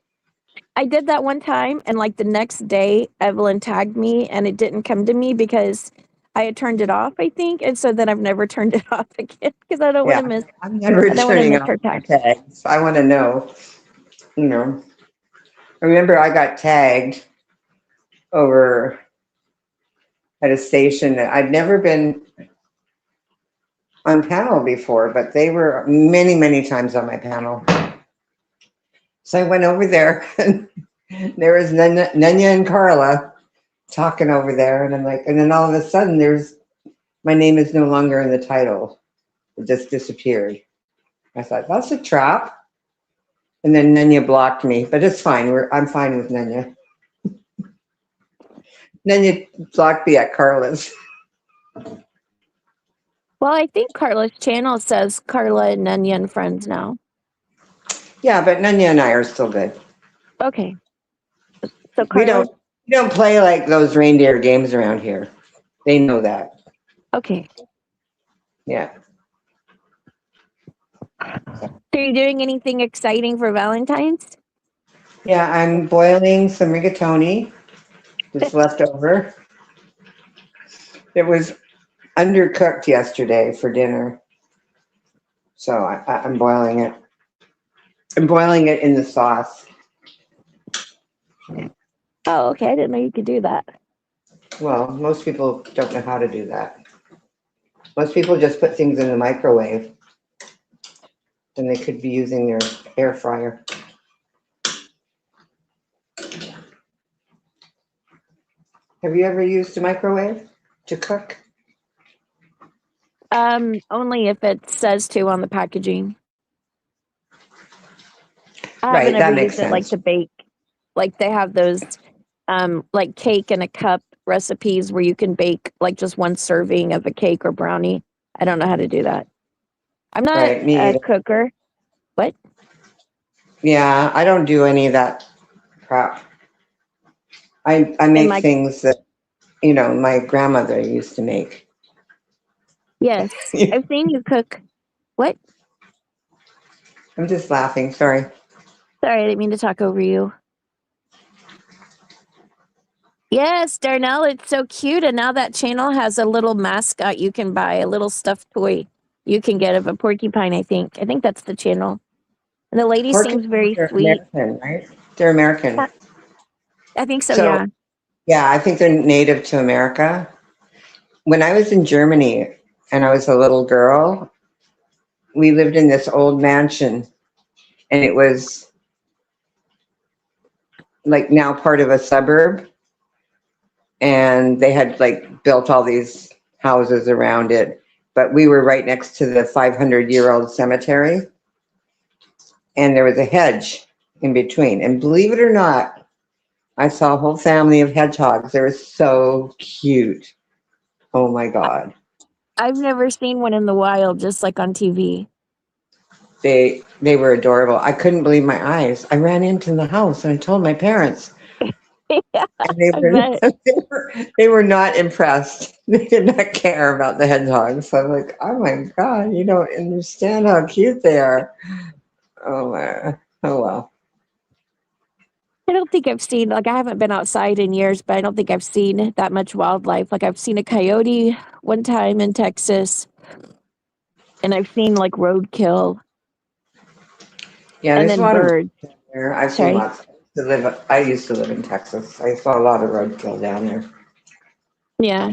S2: I did that one time, and like the next day, Evelyn tagged me, and it didn't come to me because I had turned it off, I think, and so then I've never turned it off again because I don't want
S1: Yeah,
S2: to miss.
S1: I'm never
S2: I don't want to
S1: turning
S2: miss
S1: off
S2: her
S1: my
S2: tag.
S1: tags. I want to know, you know. I remember I got tagged over at a station that I'd never been on panel before, but they were many, many times on my panel. So I went over there and there was Nenya and Carla talking over there. And I'm like, and then all of a sudden my name is no longer in the title. It just disappeared. I thought, that's a trap. And then Nenya blocked me, but it's fine. I'm fine with Nenya. Nenya blocked me at Carla's.
S2: Well, I think Carla's channel says Carla and Nenya and friends now.
S1: Yeah, but Nenya and I are still good.
S2: Okay. So
S1: We
S2: Carla.
S1: don't play like those reindeer games around here. They know that.
S2: Okay.
S1: Yeah.
S2: So are you doing anything exciting for Valentine's?
S1: Yeah, I'm boiling some rigatoni that's left over. It was undercooked yesterday for dinner. So I'm boiling it. I'm boiling it in the sauce.
S2: Oh, okay. I didn't know you could do that.
S1: Well, most people don't know how to do that. Most people just put things in the microwave. Then they could be using their air fryer. Have you ever used a microwave to cook?
S2: Only if it says to on the packaging. I
S1: Right,
S2: haven't
S1: that
S2: ever
S1: makes
S2: used it like
S1: sense.
S2: to bake. Like they have those like cake in a cup recipes where you can bake like just one serving of a cake or brownie. I don't know how to do that. I'm not
S1: Right, me
S2: a
S1: either.
S2: cooker. What?
S1: Yeah, I don't do any of that crap. I make
S2: my-
S1: things that, my grandmother used to make.
S2: Yes. I've seen you cook. What?
S1: I'm just laughing, sorry.
S2: Sorry, I didn't mean to talk over you. Yes, Darnell, it's so cute. And now that channel has a little mascot you can buy, a little stuffed toy you can get of a porcupine, I think. I think that's the channel. And the lady seems very
S1: They're
S2: sweet.
S1: American, right? They're American.
S2: I think so,
S1: So,
S2: yeah.
S1: yeah, I think they're native to America. When I was in Germany and I was a little girl, we lived in this old mansion and it was like now part of a suburb. And they had like built all these houses around it, but we were right next to the 500-year-old cemetery. And there was a hedge in between. And believe it or not, I saw a whole family of hedgehogs. They were so cute. Oh my God.
S2: I've never seen one in the wild, just like on TV.
S1: They were adorable. I couldn't believe my eyes. I ran into the house and I told my parents.
S2: Yeah,
S1: And they
S2: I
S1: were,
S2: bet.
S1: they were not impressed. They did not care about the hedgehogs. So I'm like, oh my God, you don't understand how cute they are. Oh well.
S2: I don't think I've seen, like, I haven't been outside in years, but I don't think I've seen that much wildlife. Like, I've seen a coyote one time in Texas, and I've seen like roadkill
S1: Yeah,
S2: and
S1: there's a
S2: then
S1: lot of
S2: birds.
S1: roadkill there. I've seen
S2: Sorry.
S1: lots. I used to live in Texas. I saw a lot of roadkill down there.
S2: Yeah.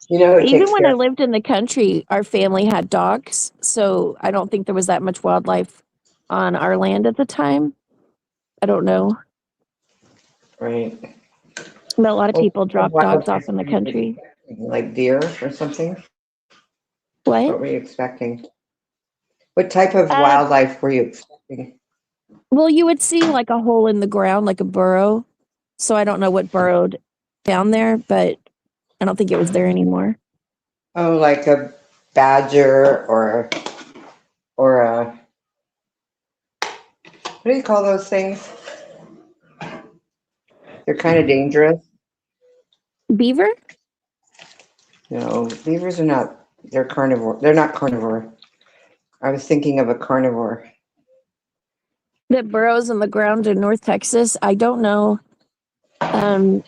S1: You know who
S2: Even
S1: takes
S2: when I
S1: care?
S2: lived in the country, our family had dogs. So I don't think there was that much wildlife on our land at the time. I don't know.
S1: Right.
S2: But a lot of
S1: Well,
S2: people
S1: what
S2: drop dogs off
S1: wildlife
S2: in the
S1: were you
S2: country.
S1: expecting? Like deer or something?
S2: What?
S1: What were you expecting? What type of
S2: Uh,
S1: wildlife were you expecting?
S2: well, you would see like a hole in the ground, like a burrow. So I don't know what burrowed down there, but I don't think it was there anymore.
S1: Oh, like a badger or a what do you call those things? They're kind of dangerous.
S2: Beaver?
S1: No, beavers are not. They're carnivore. They're not carnivore. I was thinking of a carnivore.
S2: That burrows in the ground in North Texas. I don't know. Um,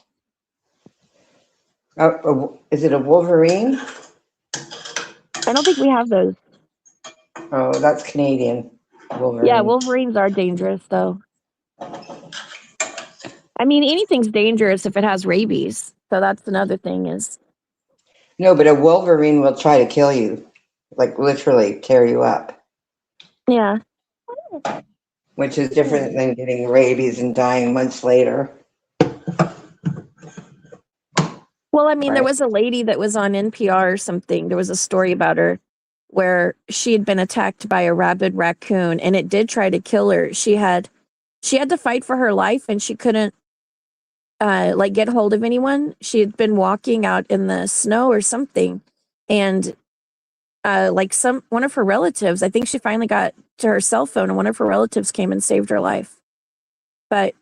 S1: Is it a wolverine?
S2: I don't think we have those.
S1: Oh, that's Canadian.
S2: Yeah,
S1: Wolverine.
S2: wolverines are dangerous though. I mean, anything's dangerous if it has rabies. So that's another thing is,
S1: No, but a wolverine will try to kill you, like literally tear you up,
S2: yeah.
S1: which is different than getting rabies and dying months later,
S2: Well, I mean, there
S1: right?
S2: was a lady that was on NPR or something. There was a story about her where she had been attacked by a rabid raccoon and it did try to kill her. She had to fight for her life and she couldn't like get hold of anyone. She had been walking out in the snow or something and like some one of her relatives, I think she finally got to her cell phone and one of her relatives came and saved her life. But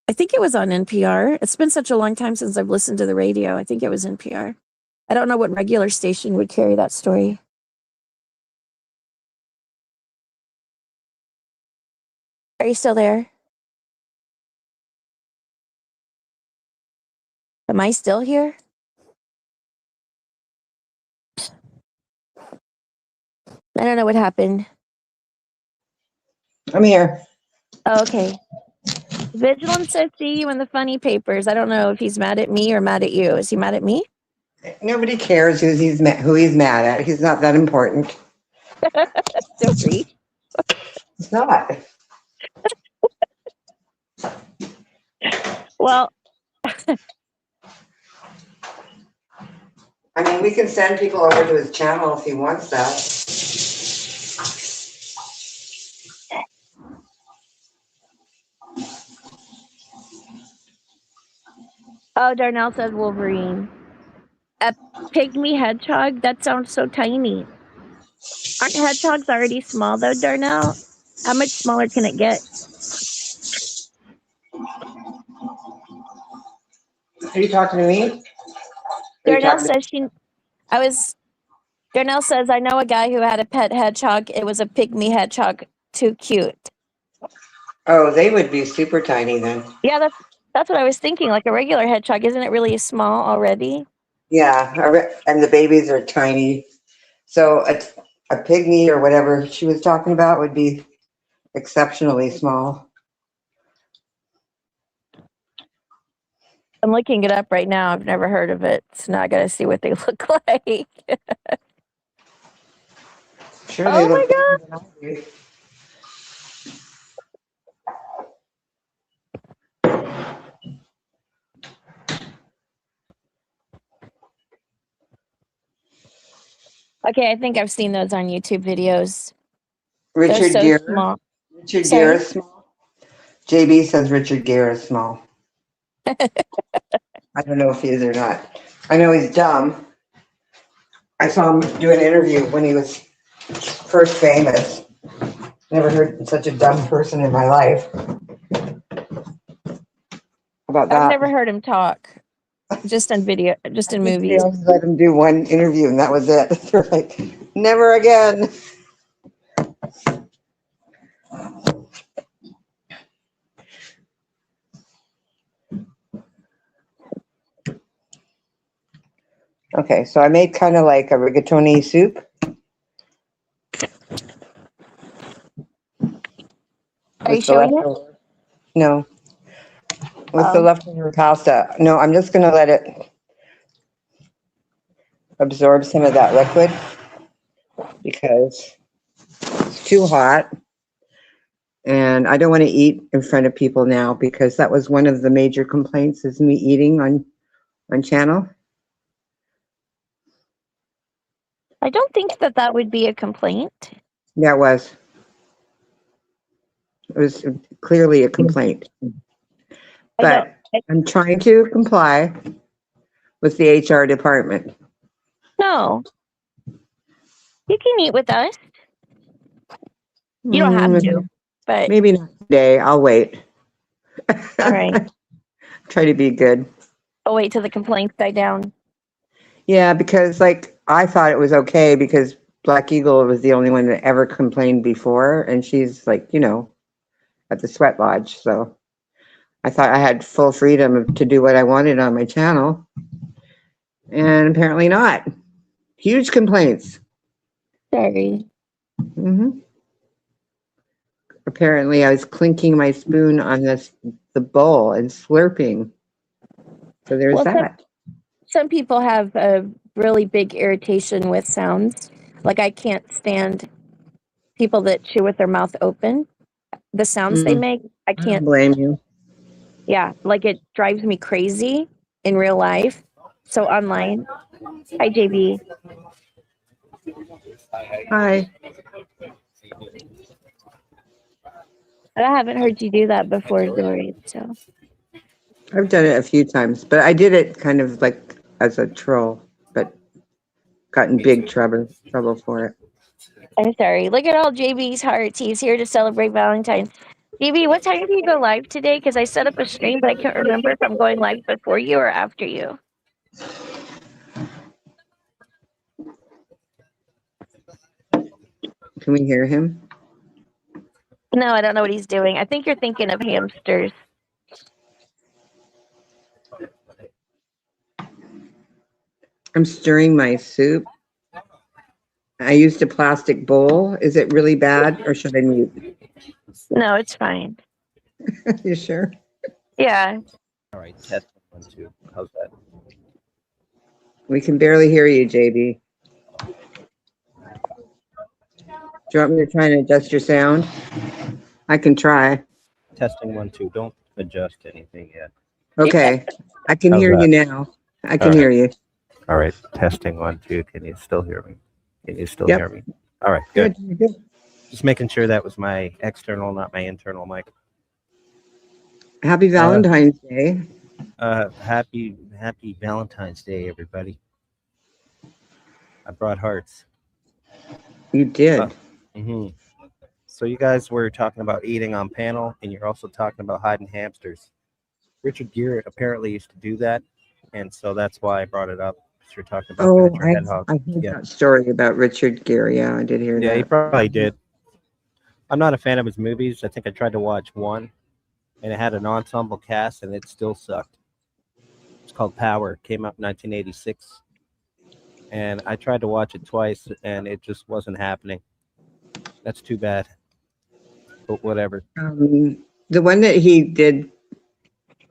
S2: I think it was on NPR. It's been such a long time since I've listened to the radio. I think it was NPR. I don't know what regular station would carry that story. Are you still there? Am I still here? I don't know what happened.
S1: I'm here.
S2: Oh, okay. Vigilance says see you in the funny papers. I don't know if he's mad at me or mad at you. Is he mad at me?
S1: Nobody cares who he's mad at. He's not that important.
S2: So free.
S1: It's not.
S2: Well,
S1: I mean, we can send people over to his channel if he wants that.
S2: oh, Darnell says Wolverine. A pygmy hedgehog? That sounds so tiny. Aren't hedgehogs already small though, Darnell? How much smaller can it get?
S1: Are you talking to me? Are you
S2: Darnell
S1: talking to
S2: says Darnell says, I know a guy who had a pet hedgehog. It was a pygmy hedgehog. Too cute.
S1: Oh, they would be super tiny then.
S2: Yeah, that's what I was thinking. Like a regular hedgehog, isn't it really small already?
S1: Yeah, and the babies are tiny. So a pygmy or whatever she was talking about would be exceptionally small.
S2: I'm looking it up right now. I've never heard of it. So now I gotta see what they look like.
S1: Sure, they
S2: Oh
S1: look
S2: my god.
S1: bigger than I do.
S2: Okay, I think I've seen those on YouTube videos. They're
S1: Richard
S2: so
S1: Gere.
S2: small.
S1: Richard Gere
S2: Sorry.
S1: is small. JB says Richard Gere is small. I don't know if he is or not. I know he's dumb. I saw him do an interview when he was first famous. Never heard such a dumb person in my life. How about
S2: I've
S1: that?
S2: never heard him talk. Just in video, just
S1: I
S2: in
S1: think they
S2: movies.
S1: only let him do one interview and that was it. They're like, never again. Okay, so I made kind of like a rigatoni soup.
S2: Are you
S1: With the
S2: showing it?
S1: leftover. No, with the
S2: Oh,
S1: leftover pasta. No, I'm just gonna let it absorb some of that liquid because it's too hot. And I don't want to eat in front of people now because that was one of the major complaints is me eating on channel.
S2: I don't think that would be a complaint.
S1: Yeah, it was. It was clearly a complaint.
S2: I don't.
S1: But I'm trying to comply with the HR department.
S2: No, you can eat with us. You don't have to, but
S1: Maybe not today. I'll wait.
S2: all right.
S1: Try to be good.
S2: I'll wait till the complaints die down.
S1: Yeah, because like I thought it was okay because Black Eagle was the only one that ever complained before, and she's like, at the sweat lodge. So I thought I had full freedom to do what I wanted on my channel, and apparently not. Huge complaints.
S2: Sorry.
S1: hmm Apparently, I was clinking my spoon on the bowl and slurping. So there's
S2: Well,
S1: that.
S2: some people have a really big irritation with sounds. Like I can't stand people that chew with their mouth open. The sounds they make, I
S1: I don't
S2: can't.
S1: blame you.
S2: Yeah, like it drives me crazy in real life. So online. Hi, JB.
S1: Hi.
S2: I haven't heard you do that before, Dory. So
S1: I've done it a few times, but I did it kind of like as a troll, but got in big trouble for it.
S2: I'm sorry. Look at all JB's hearts. He's here to celebrate Valentine's. JB, what time do you go live today? Because I set up a stream, but I can't remember if I'm going live before you or after you.
S1: Can we hear him?
S2: No, I don't know what he's doing. I think you're thinking of hamsters.
S1: I'm stirring my soup. I used a plastic bowl. Is it really bad or should I mute?
S2: No, it's fine.
S1: You sure?
S2: Yeah.
S3: All right, test 1, 2. How's that?
S1: We can barely hear you, JB. Do you want me to try and adjust your sound? I can try.
S3: Testing 1, 2. Don't adjust anything yet.
S1: Okay. I can
S3: How's
S1: hear
S3: that?
S1: you now. I can
S3: All right.
S1: hear you.
S3: All right, testing 1, 2. Can you still hear me? Can you still
S1: Yep.
S3: hear me? All right, good.
S1: Good.
S3: Just making sure that was my external, not my internal mic.
S1: Happy Valentine's Day.
S3: Happy Valentine's Day, everybody. I brought hearts.
S1: You did.
S3: So you guys were talking about eating on panel, and you're also talking about hiding hamsters. Richard Gere apparently used to do that, and so that's why I brought it up. You're talking about
S1: Oh,
S3: miniature hedgehogs.
S1: I heard
S3: Yeah.
S1: that story about Richard Gere. Yeah, I did hear
S3: Yeah, he
S1: that.
S3: probably did. I'm not a fan of his movies. I think I tried to watch one, and it had an ensemble cast, and it still sucked. It's called Power. It came out in 1986, and I tried to watch it twice, and it just wasn't happening. That's too bad. But whatever.
S1: The one that he did,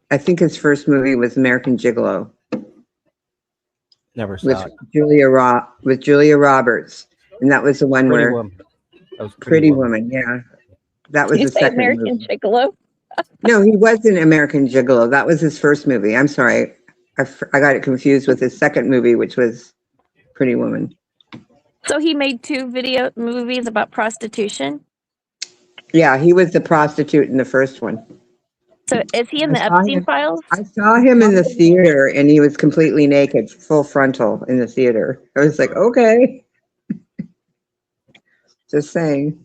S1: I think his first movie was American Gigolo
S3: Never saw
S1: with
S3: it.
S1: Julia Roberts, and that was the one
S3: Pretty
S1: where
S3: Woman. That was
S1: Pretty Woman. Yeah, that was
S2: Did you
S1: the
S2: say
S1: second
S2: American
S1: movie.
S2: Gigolo?
S1: No, he wasn't American Gigolo. That was his first movie. I'm sorry, I got it confused with his second movie, which was Pretty Woman.
S2: So he made 2 video movies about prostitution.
S1: Yeah, he was the prostitute in the first one.
S2: So is he in the
S1: I saw
S2: Epstein
S1: him.
S2: files?
S1: I saw him in the theater and he was completely naked, full frontal in the theater. I was like, okay. Just saying.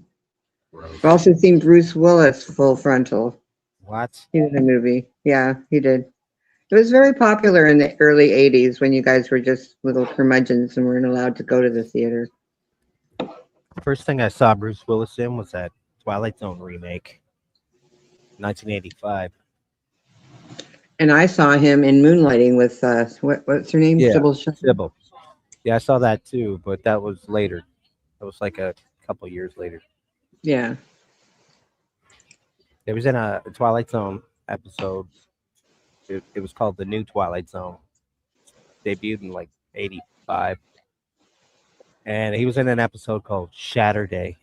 S1: I've also seen Bruce Willis full frontal.
S3: What?
S1: He did a movie. Yeah, he did. It was very popular in the early 80s when you guys were just little curmudgeons and weren't allowed to go to the theater.
S3: First thing I saw Bruce Willis in was that Twilight Zone remake, 1985.
S1: And I saw him in Moonlighting with what's her name?
S3: Yeah.
S1: Sybil Shepherd.
S3: Sybil. Yeah, I saw that too, but that was later. It was like a couple years later.
S1: Yeah.
S3: It was in a Twilight Zone episode. It was called The New Twilight Zone. Debuted in like '85, and he was in an episode called Shatterday.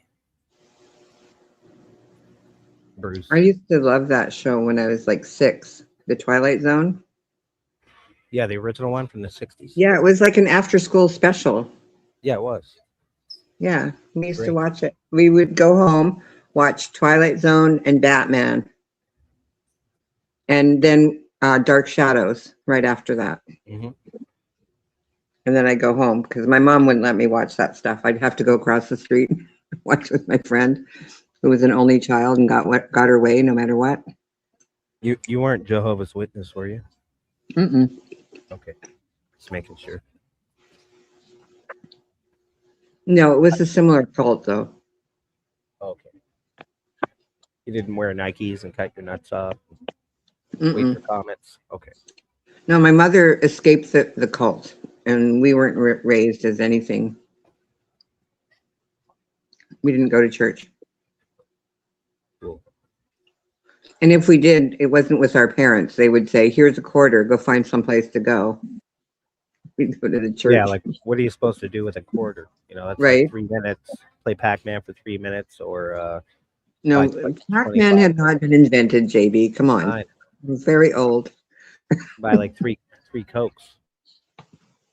S3: Bruce.
S1: I used to love that show when I was like 6, The Twilight Zone.
S3: Yeah, the original one from the '60s.
S1: Yeah, it was like an after school special.
S3: Yeah, it was.
S1: Yeah, we used to
S3: Great.
S1: watch it. We would go home, watch Twilight Zone and Batman, and then Dark Shadows right after that.
S3: Hmm.
S1: And then I'd go home because my mom wouldn't let me watch that stuff. I'd have to go across the street, watch with my friend who was an only child and got her way no matter what.
S3: You weren't Jehovah's Witness, were you?
S1: Mm-mm.
S3: Okay, just making sure.
S1: No, it was a similar cult though.
S3: Okay. You didn't wear Nikes and cut your nuts off.
S1: Mm-mm.
S3: Wait for comments. Okay.
S1: No, my mother escaped the cult, and we weren't raised as anything. We didn't go to church.
S3: Cool.
S1: And if we did, it wasn't with our parents. They would say, "Here's a quarter. Go find someplace to go." We'd go to the church.
S3: Yeah, like what are you supposed to do with a quarter? You know, that's
S1: Right.
S3: like 3 minutes. Play Pac-Man for 3 minutes, or
S1: No,
S3: buy
S1: Pac-Man
S3: 25.
S1: had not been invented, JB. Come on.
S3: I
S1: I'm very old.
S3: buy like three Cokes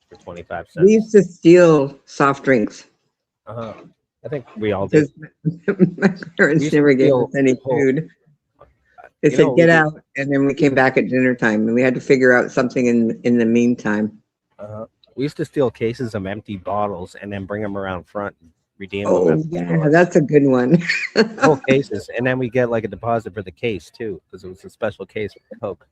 S3: for 25
S1: We
S3: cents.
S1: used to steal soft drinks
S3: Uh-huh. I think we all did.
S1: because my parents
S3: used to
S1: never gave
S3: steal
S1: us any
S3: whole-
S1: food. They
S3: You
S1: said,
S3: know, we
S1: "Get
S3: did-
S1: out," and then we came back at dinner time, and we had to figure out something in the meantime.
S3: We used to steal cases of empty bottles and then bring them around front and redeem them
S1: Oh
S3: at the
S1: yeah,
S3: store.
S1: that's a good one.
S3: Whole cases, and then we get like a deposit for the case too, because it was a special case for Coke.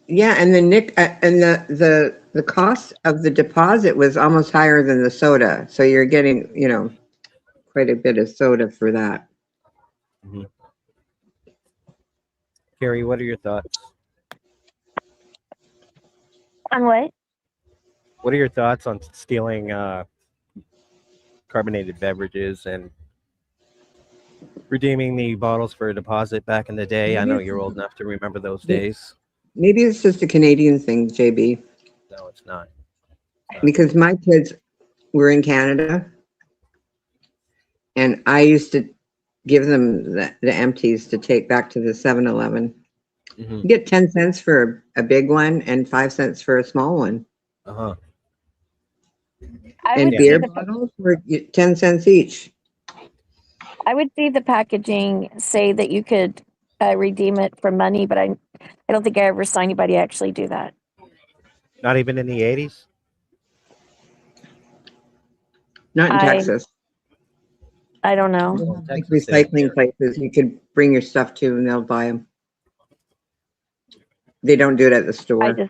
S1: Yeah, and the cost of the deposit was almost higher than the soda, so you're getting quite a bit of soda for that.
S3: Carrie, what are your thoughts?
S2: On what?
S3: What are your thoughts on stealing carbonated beverages and redeeming the bottles for a deposit back in the day? I know you're old enough to remember those days.
S1: Maybe it's just a Canadian thing, JB,
S3: No, it's not.
S1: because my kids were in Canada, and I used to give them the empties to take back to the 7-Eleven.
S3: Mhm.
S1: You get 10 cents for a big one and 5 cents for a small one.
S3: Uh-huh.
S2: I
S1: And
S2: would,
S1: beer
S2: see the,
S1: bottles were 10 cents each.
S2: I would see the packaging say that you could redeem it for money, but I don't think I ever saw anybody actually do that.
S3: Not even in the 80s?
S1: Not in
S2: I-
S1: Texas.
S2: I don't know.
S1: Like
S3: Texas, they don't
S1: recycling
S3: care.
S1: places you could bring your stuff to and they'll buy them. They don't do it at the store.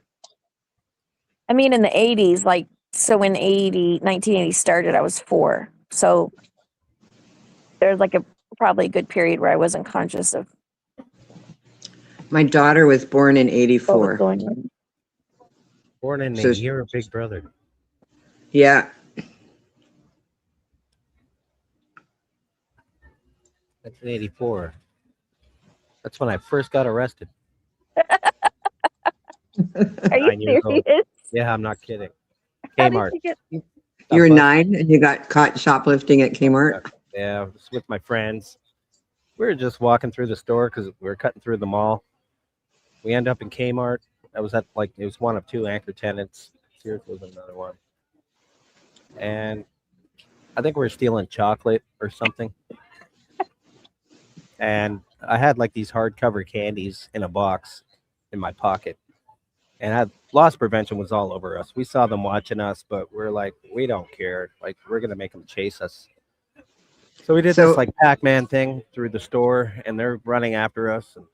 S2: I mean, in the 80s, like, so when 1980 started, I was 4. So there's like probably a good period where I wasn't conscious of
S1: My daughter was born in
S2: what was
S1: 84.
S2: going on.
S3: Born in
S1: So
S3: the
S1: she-
S3: year of Big Brother.
S1: Yeah.
S3: 1984. That's when I first got arrested.
S2: Are you
S3: 9 years old.
S2: serious?
S3: Yeah, I'm not kidding.
S2: How did
S3: Kmart.
S2: you get?
S1: You were 9 and you got caught shoplifting at Kmart.
S3: Yeah, I was with my friends. We were just walking through the store because we were cutting through the mall. We end up in Kmart. I was at it was one of 2 anchor tenants. Sears was another one. And I think we were stealing chocolate or something. And I had like these hardcover candies in a box in my pocket. And loss prevention was all over us. We saw them watching us, but we're like, we don't care. Like, we're going to make them chase us. So we did
S1: So-
S3: this like Pac-Man thing through the store, and they're running after us. And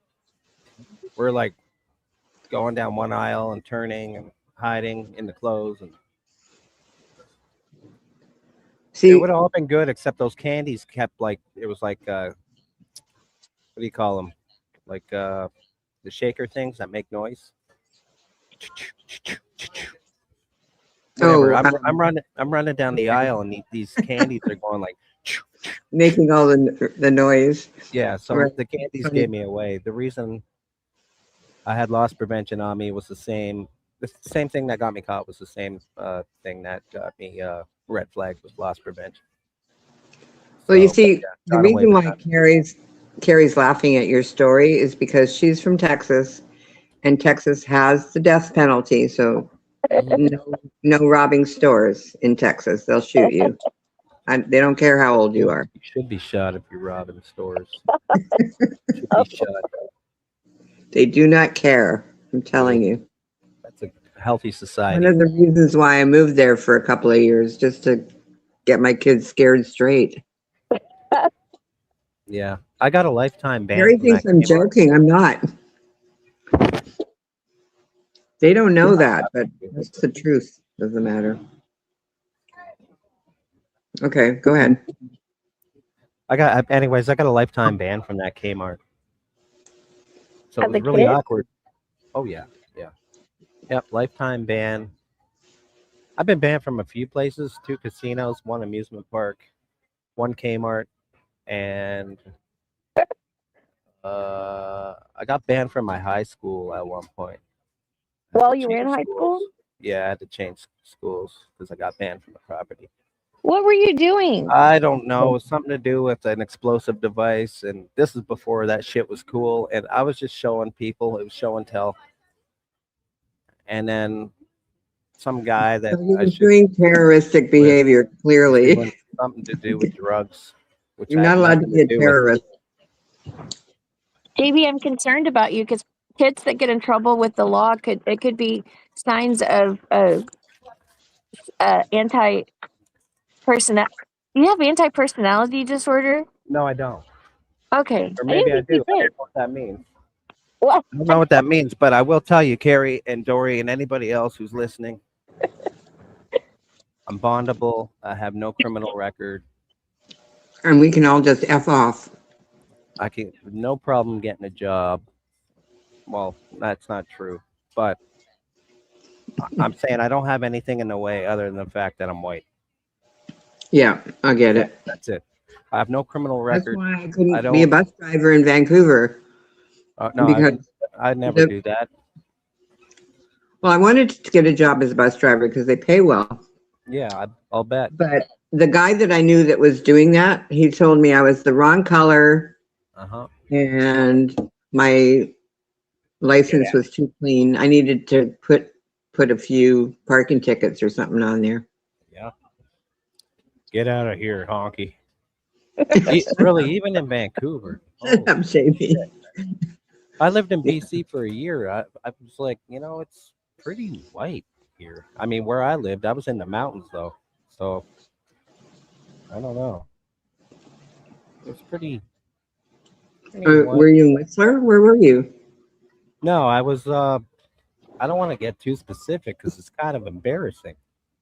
S3: we're like going down one aisle and turning and hiding in the clothes. And
S1: See,
S3: it would have all been good, except those candies kept like, it was like, what do you call them? Like the shaker things that make noise. Whatever.
S1: Oh,
S3: I'm running down the aisle, and these candies are going like,
S1: making all the noise.
S3: yeah. So
S1: Right.
S3: the candies
S1: Funny.
S3: gave me away. The reason I had loss prevention on me was the same. The same thing that got me caught was the same thing that got me red flagged with loss prevention.
S1: Well, you
S3: So,
S1: see,
S3: yeah,
S1: the
S3: got away
S1: reason
S3: with
S1: why
S3: that.
S1: Carrie's laughing at your story is because she's from Texas, and Texas has the death penalty. So
S3: Mhm.
S1: no robbing stores in Texas. They'll shoot you. And they don't care how old you are.
S3: You should be shot if you're robbing stores. Should be shot.
S1: They do not care. I'm telling you.
S3: That's a healthy
S1: One
S3: society.
S1: of the reasons why I moved there for a couple of years, just to get my kids scared straight.
S3: Yeah, I got a lifetime ban
S1: Harry
S3: from that
S1: thinks I'm
S3: Kmart.
S1: joking. I'm not. They don't know that, but that's the truth of the matter. Okay, go ahead.
S3: I got a lifetime ban from that Kmart. So it
S2: As
S3: was
S2: a
S3: really
S2: kid?
S3: awkward. Oh yeah, yeah. Yep, lifetime ban. I've been banned from a few places, 2 casinos, 1 amusement park, 1 Kmart, and I got banned from my high school at one point. I had
S2: While
S3: to
S2: you were in
S3: change
S2: high school?
S3: schools. Yeah, I had to change schools because I got banned from the property.
S2: What were you doing?
S3: I don't know. It was something to do with an explosive device, and this is before that shit was cool. And I was just showing people. It was show and tell. And then some guy that
S1: So you
S3: I
S1: were
S3: should
S1: doing terroristic
S3: with
S1: behavior,
S3: was
S1: clearly.
S3: doing something to do with drugs, which
S1: You're
S3: had
S1: not allowed to
S3: nothing
S1: be
S3: to
S1: a
S3: do with.
S1: terrorist.
S2: JB, I'm concerned about you because kids that get in trouble with the law could be signs of anti personal. You have anti personality disorder.
S3: No, I don't.
S2: Okay,
S3: Or
S2: I didn't
S3: maybe I
S2: think you
S3: do. I
S2: did.
S3: don't know what that means.
S2: What?
S3: I don't know what that means, but I will tell you, Carrie and Dory and anybody else who's listening, I'm bondable. I have no criminal record.
S1: And we can all just F off.
S3: I can no problem getting a job. Well, that's not true, but I'm saying I don't have anything in the way other than the fact that I'm white.
S1: Yeah, I get it.
S3: That's it. I have no criminal
S1: That's
S3: record.
S1: why I
S3: I
S1: couldn't be a
S3: don't.
S1: bus driver in Vancouver
S3: No,
S1: because
S3: I'd never do that.
S1: well, I wanted to get a job as a bus driver because they pay well.
S3: Yeah, I'll bet.
S1: But the guy that I knew that was doing that, he told me I was the wrong color and my license was too clean. I needed to put a few parking tickets or something on there.
S3: Yeah. Get out of here, honky. Really, even in Vancouver.
S1: Shut up, JP.
S3: I lived in BC for a year. I was like, it's pretty white here. I mean, where I lived, I was in the mountains though, so I don't know. It's pretty white.
S1: Were you in Whistler? Where were you?
S3: No, I was. I don't want to get too specific because it's kind of embarrassing.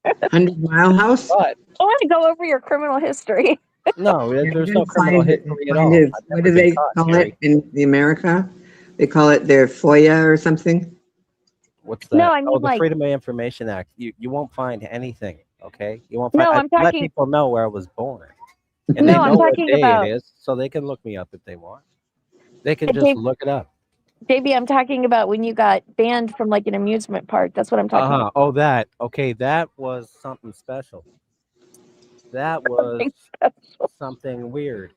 S1: 100 Mile House?
S3: But
S2: I want to go over your criminal history.
S3: no, there's no criminal history at all.
S1: Find it.
S3: I've
S1: What
S3: never
S1: do
S3: been
S1: they
S3: caught,
S1: call
S3: Carrie.
S1: it in the America? They call it their FOIA or something.
S3: What's that?
S2: No, I mean,
S3: the
S2: like-
S3: Freedom of Information Act. You won't find anything. Okay, you won't
S2: No,
S3: find.
S2: I'm
S3: I let
S2: talking-
S3: people know where I was born, and
S2: No,
S3: they
S2: I'm
S3: know what
S2: talking
S3: day
S2: about-
S3: it is, so they can look me up if they want. They can
S2: But
S3: just
S2: Dave-
S3: look it up.
S2: JB, I'm talking about when you got banned from like an amusement park. That's what I'm talking about.
S3: Oh, that. Okay, that was something special. That was something weird.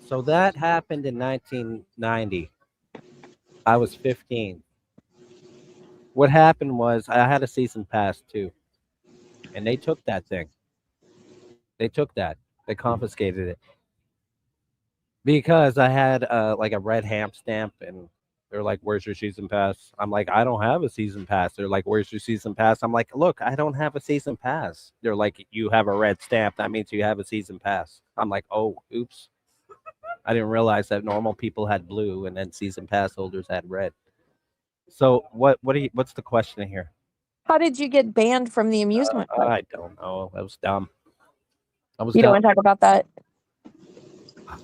S3: So that happened in 1990. I was 15. What happened was I had a season pass too, and they took that thing. They took that. They confiscated it because I had like a red ham stamp, and they're like, "Where's your season pass?" I'm like, "I don't have a season pass." They're like, "Where's your season pass?" I'm like, "Look, I don't have a season pass." They're like, "You have a red stamp. That means you have a season pass." I'm like, "Oh, oops." I didn't realize that normal people had blue and then season pass holders had red. So what's the question here?
S2: How did you get banned from the amusement park?
S3: I don't know. That was dumb. I was
S2: You don't
S3: dumb.
S2: want to talk about that?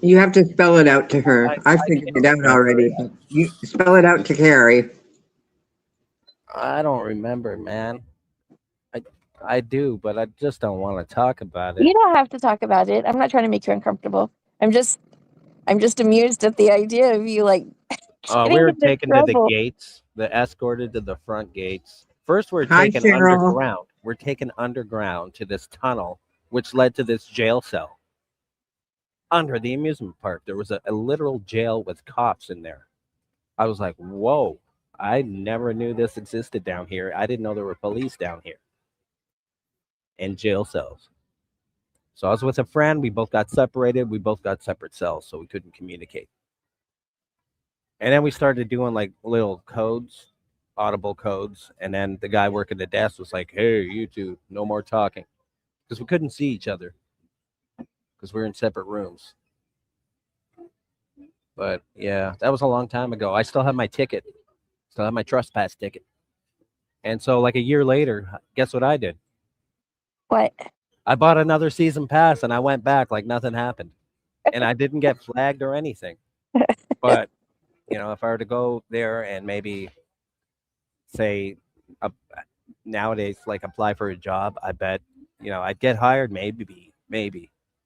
S1: You have to spell it out to her. I figured it out already. But you spell it out to Carrie.
S3: I don't remember, man. I do, but I just don't want to talk about it.
S2: You don't have to talk about it. I'm not trying to make you uncomfortable. I'm just amused at the idea of you like
S3: We
S2: getting
S3: were
S2: into
S3: taken to the
S2: trouble.
S3: gates, the escorted to the front gates. First, we're
S1: Hi,
S3: taken
S1: Cheryl.
S3: underground. We're taken underground to this tunnel, which led to this jail cell under the amusement park. There was a literal jail with cops in there. I was like, whoa, I never knew this existed down here. I didn't know there were police down here and jail cells. So I was with a friend. We both got separated. We both got separate cells, so we couldn't communicate. And then we started doing like little codes, audible codes. And then the guy working the desk was like, hey, you two, no more talking. Because we couldn't see each other because we were in separate rooms. But yeah, that was a long time ago. I still have my ticket, still have my trespass ticket. And so, like a year later, guess what I did?
S2: What?
S3: I bought another season pass and I went back like nothing happened. And I didn't get flagged or anything. But, if I were to go there and maybe say nowadays, like apply for a job, I bet, I'd get hired maybe.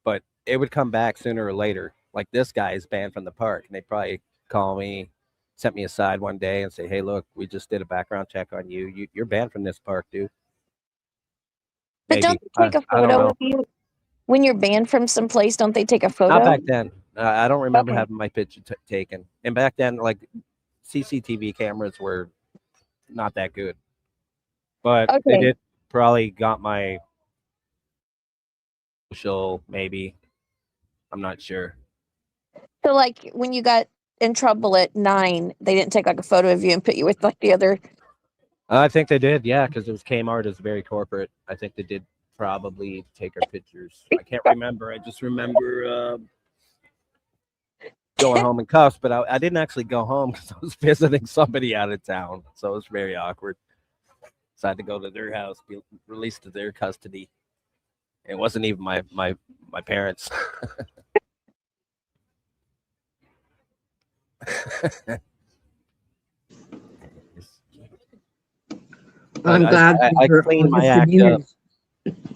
S3: But it would come back sooner or later. Like this guy is banned from the park and they'd probably call me, set me aside one day and say, hey, look, we just did a background check on you. You're banned from this park, dude.
S2: But
S3: Maybe.
S2: don't they take a
S3: I don't
S2: photo
S3: know.
S2: of you when you're banned from some place? Don't they take a photo?
S3: Not back then. I don't remember
S2: Okay.
S3: having my picture taken. And back then, like CCTV cameras were not that good. But they
S2: Okay.
S3: did probably got my social, maybe. I'm not sure.
S2: So like when you got in trouble at 9, they didn't take like a photo of you and put you with like the other.
S3: I think they did, yeah, because it was Kmart is very corporate. I think they did probably take our pictures. I can't remember. I just remember going home in cuffs, but I didn't actually go home because I was visiting somebody out of town. So it was very awkward. So I had to go to their house, be released to their custody. It wasn't even my parents.
S1: I'm
S3: I,
S1: glad
S3: I
S1: they're all
S3: cleaned my act up.
S1: misdemeanors.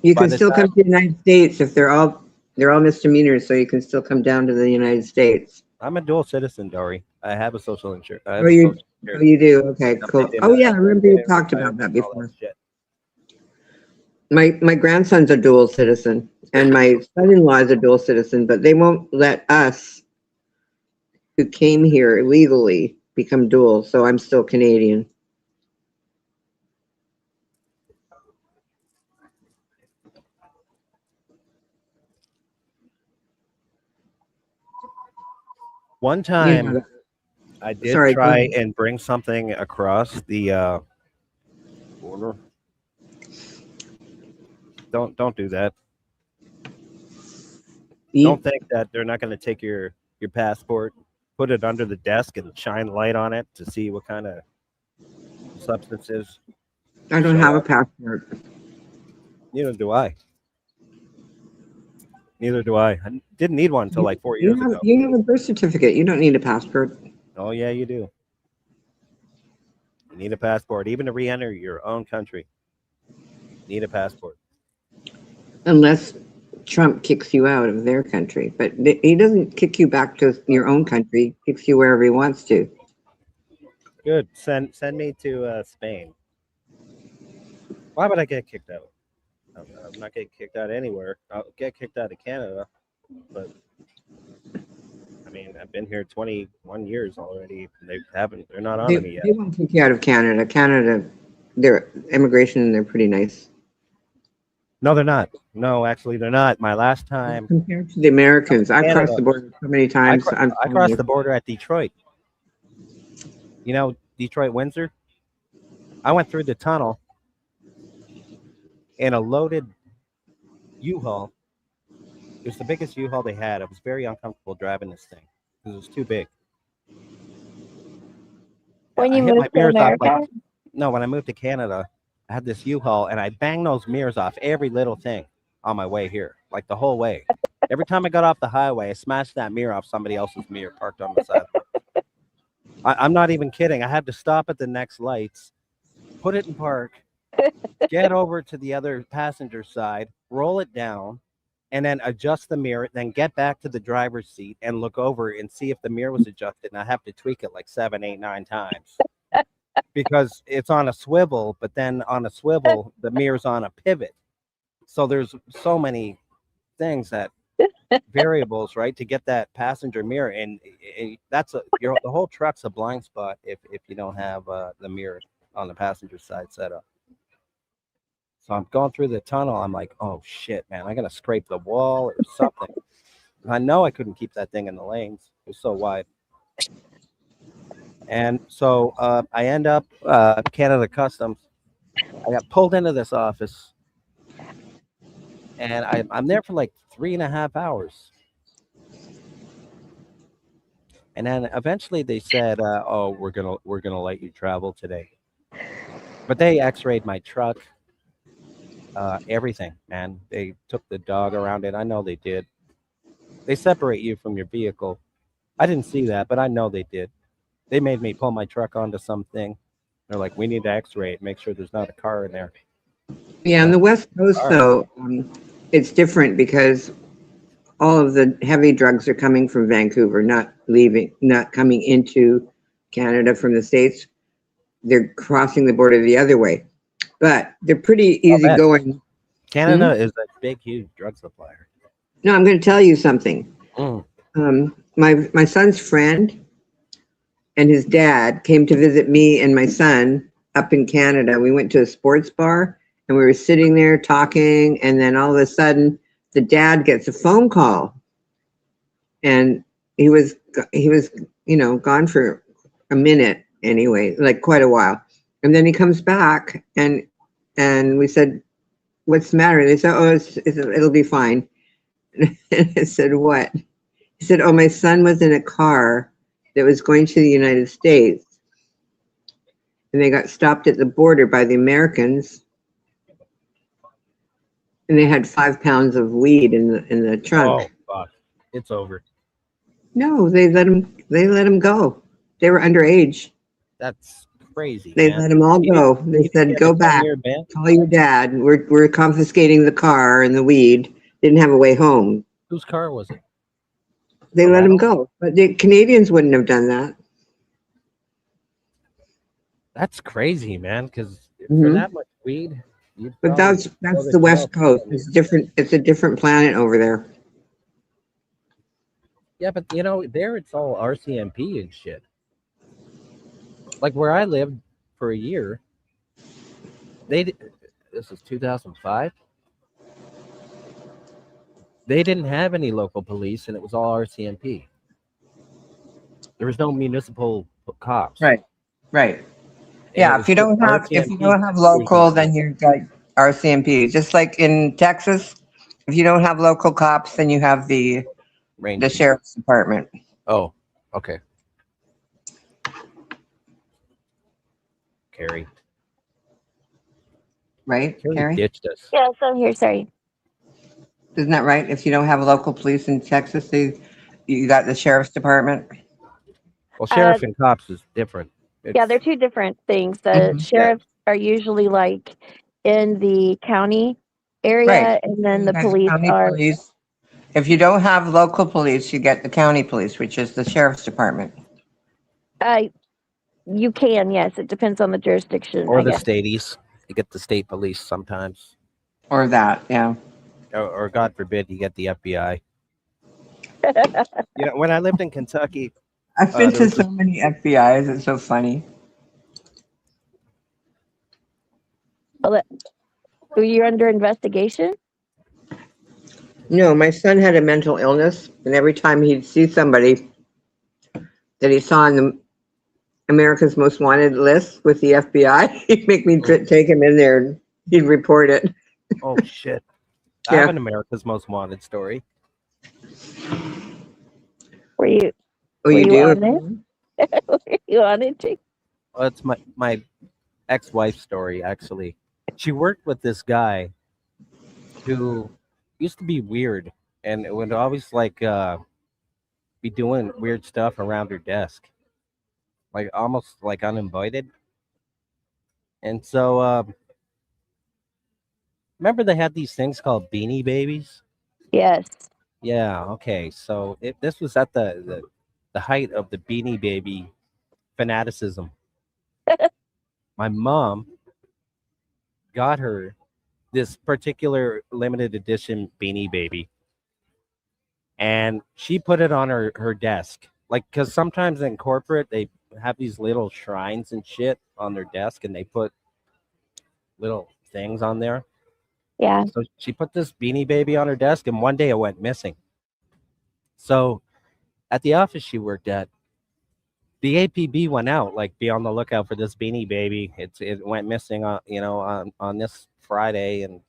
S1: You
S3: By
S1: can
S3: the
S1: still come
S3: time
S1: to the United States if they're all misdemeanors, so you can still come down to the United States.
S3: I'm a dual citizen, Dory. I have a social insurance. I
S1: Oh,
S3: have a
S1: you,
S3: social
S1: oh,
S3: security.
S1: you do? Okay,
S3: Yep,
S1: cool. Oh, yeah, I remember
S3: they
S1: you
S3: didn't
S1: talked
S3: retire
S1: about that
S3: me and all
S1: before.
S3: shit.
S1: My grandson's a dual citizen, and my son-in-law is a dual citizen, but they won't let us who came here illegally become dual, so I'm still Canadian.
S3: One
S1: You
S3: time,
S1: know,
S3: I did
S1: sorry, go
S3: try
S1: ahead.
S3: and bring something across the border. Don't do that. Don't think that they're not going to take your passport, put it under the desk, and shine light on it to see what kind of substances
S1: I don't
S3: show
S1: have a
S3: up.
S1: passport.
S3: Neither do I. Neither do I. I didn't need one until like 4 years ago.
S1: You have a birth certificate. You don't need a passport.
S3: Oh yeah, you do. You need a passport, even to re-enter your own country. You need a passport.
S1: Unless Trump kicks you out of their country. But he doesn't kick you back to your own country. He kicks you wherever he wants to.
S3: Good. Send me to Spain. Why would I get kicked out? I'm not getting kicked out anywhere. I'll get kicked out of Canada, but I mean, I've been here 21 years already. They're not on me yet.
S1: They won't kick you out of Canada. Canada, their immigration, they're pretty nice.
S3: No, they're not. No, actually, they're not. My last time,
S1: Compared to the Americans, I
S3: Canada.
S1: crossed the border so many times.
S3: I crossed the border at Detroit. You know, Detroit, Windsor? I went through the tunnel in a loaded U-Haul. It was the biggest U-Haul they had. I was very uncomfortable driving this thing because it was too big.
S2: When
S3: I
S2: you
S3: hit my
S2: moved to
S3: mirrors off
S2: America?
S3: no, when I moved to Canada, I had this U-Haul and I banged those mirrors off every little thing on my way here, like the whole way. Every time I got off the highway, I smashed that mirror off somebody else's mirror parked on the side. I'm not even kidding. I had to stop at the next lights, put it in park, get over to the other passenger side, roll it down, and then adjust the mirror, then get back to the driver's seat and look over and see if the mirror was adjusted. And I have to tweak it like 7, 8, 9 times because it's on a swivel, but then on a swivel, the mirror's on a pivot. So there's so many things that variables, right, to get that passenger mirror. And that's the whole truck's a blind spot if you don't have the mirror on the passenger side set up. So I'm going through the tunnel. I'm like, oh shit, man, I'm gonna scrape the wall or something. I know I couldn't keep that thing in the lanes. It was so wide. And so I end up Canada Customs. I got pulled into this office, and I'm there for like 3.5 hours. And then eventually they said, "Oh, we're gonna let you travel today." But they X-rayed my truck, everything, man. They took the dog around it. I know they did. They separate you from your vehicle. I didn't see that, but I know they did. They made me pull my truck onto something. They're like, "We need to X-ray it, make sure there's not a car in there."
S1: Yeah, on the West Coast,
S3: All right.
S1: though, it's different because all of the heavy drugs are coming from Vancouver, not coming into Canada from the States. They're crossing the border the other way. But they're pretty
S3: bet.
S1: easygoing.
S3: Canada is a big, huge drug supplier.
S1: No, I'm going to tell you something.
S3: Mm.
S1: My son's friend and his dad came to visit me and my son up in Canada. We went to a sports bar and we were sitting there talking, and then all of a sudden the dad gets a phone call, and he was gone for a minute anyway, like quite a while. And then he comes back and we said, "What's the matter?" And they said, "Oh, it'll be fine." And I said, "What?" He said, "Oh, my son was in a car that was going to the United States, and they got stopped at the border by the Americans, and they had 5 pounds of weed in the trunk."
S3: Oh, fuck. It's over.
S1: No, they let him go. They were underage.
S3: That's crazy,
S1: They
S3: man.
S1: let them all go. They
S3: He
S1: said,
S3: had
S1: "Go
S3: a
S1: back,
S3: 10-year ban?
S1: call your dad. We're confiscating the car and the weed." Didn't have a way home.
S3: Whose car was it?
S1: They
S3: A
S1: let him
S3: rental?
S1: go, but the Canadians wouldn't have done that.
S3: That's crazy, man. Because for
S1: Mhm.
S3: that much weed, you'd
S1: But
S3: probably
S1: that's
S3: go to
S1: the
S3: jail
S1: West
S3: for
S1: Coast.
S3: 10
S1: It's
S3: years.
S1: different. It's a different planet over there.
S3: Yeah, but there it's all RCMP and shit. Like where I lived for a year, this is 2005. They didn't have any local police, and it was all RCMP. There was no municipal cops.
S1: Right.
S3: And
S1: Yeah.
S3: it was just
S1: If you
S3: RCMP
S1: don't have
S3: cruising
S1: local,
S3: around.
S1: then you've got RCMP. Just like in Texas, if you don't have local cops, then you have the
S3: Rangers.
S1: sheriff's department.
S3: Oh, okay. Carrie
S1: Right, Carrie?
S3: ditched us.
S2: Yes, I'm here. Sorry.
S1: Isn't that right? If you don't have local police in Texas, you got the sheriff's department.
S3: Well, sheriff and cops is different.
S2: Yeah, they're two different things. The
S1: Mhm.
S2: sheriffs are usually like in the county area,
S1: Right.
S2: and then the
S1: Guys,
S2: police
S1: county
S2: are.
S1: police. If you don't have local police, you get the county police, which is the sheriff's department.
S2: You can, yes. It depends on the jurisdiction,
S3: Or
S2: I
S3: the
S2: guess.
S3: staties. You get the state police sometimes.
S1: Or that, yeah.
S3: Or God forbid, you get the FBI. When I lived in Kentucky,
S1: I've been
S3: there
S1: to
S3: was
S1: so many FBIs. It's so funny.
S2: Well, you're under investigation?
S1: No, my son had a mental illness, and every time he'd see somebody that he saw on the America's Most Wanted list with the FBI, he'd make me take him in there and he'd report it.
S3: oh shit. I have an America's Most Wanted story.
S2: Were you
S1: Oh, you
S2: you
S1: do?
S2: on it? Were you on it, Jake?
S3: Well, it's my ex-wife's story, actually. She worked with this guy who used to be weird and would always be doing weird stuff around her desk, like almost like uninvited. And so Remember they had these things called Beanie Babies?
S2: Yes.
S3: Yeah. Okay. So this was at the height of the Beanie Baby fanaticism. My mom got her this particular limited edition Beanie Baby, and she put it on her desk. Like, because sometimes in corporate they have these little shrines and shit on their desk, and they put little things on there.
S2: Yeah.
S3: So she put this Beanie Baby on her desk, and one day it went missing. So at the office she worked at, the APB went out, like, be on the lookout for this Beanie Baby. It went missing on on this Friday, and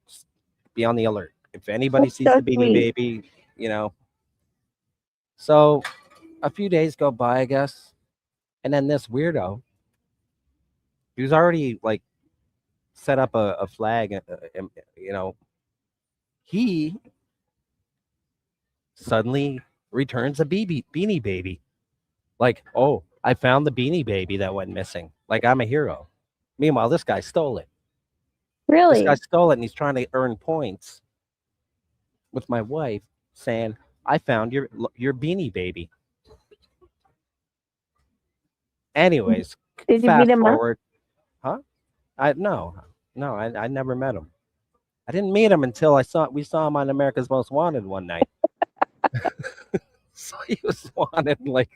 S3: just be on the alert. If anybody
S2: That's
S3: sees
S2: so
S3: the Beanie
S2: sweet.
S3: Baby, So a few days go by, I guess, and then this weirdo, he was already like set up a flag, you know, he suddenly returns a Beanie Baby. Like, oh, I found the Beanie Baby that went missing. Like, I'm a hero. Meanwhile, this guy stole it. This guy
S2: Really?
S3: stole it, and he's trying to earn points with my wife, saying, "I found your Beanie Baby." Anyways,
S2: Did you beat
S3: fast
S2: him up?
S3: forward, huh? I no, I never met him. I didn't meet him until we saw him on America's Most Wanted one night. So he was wanted like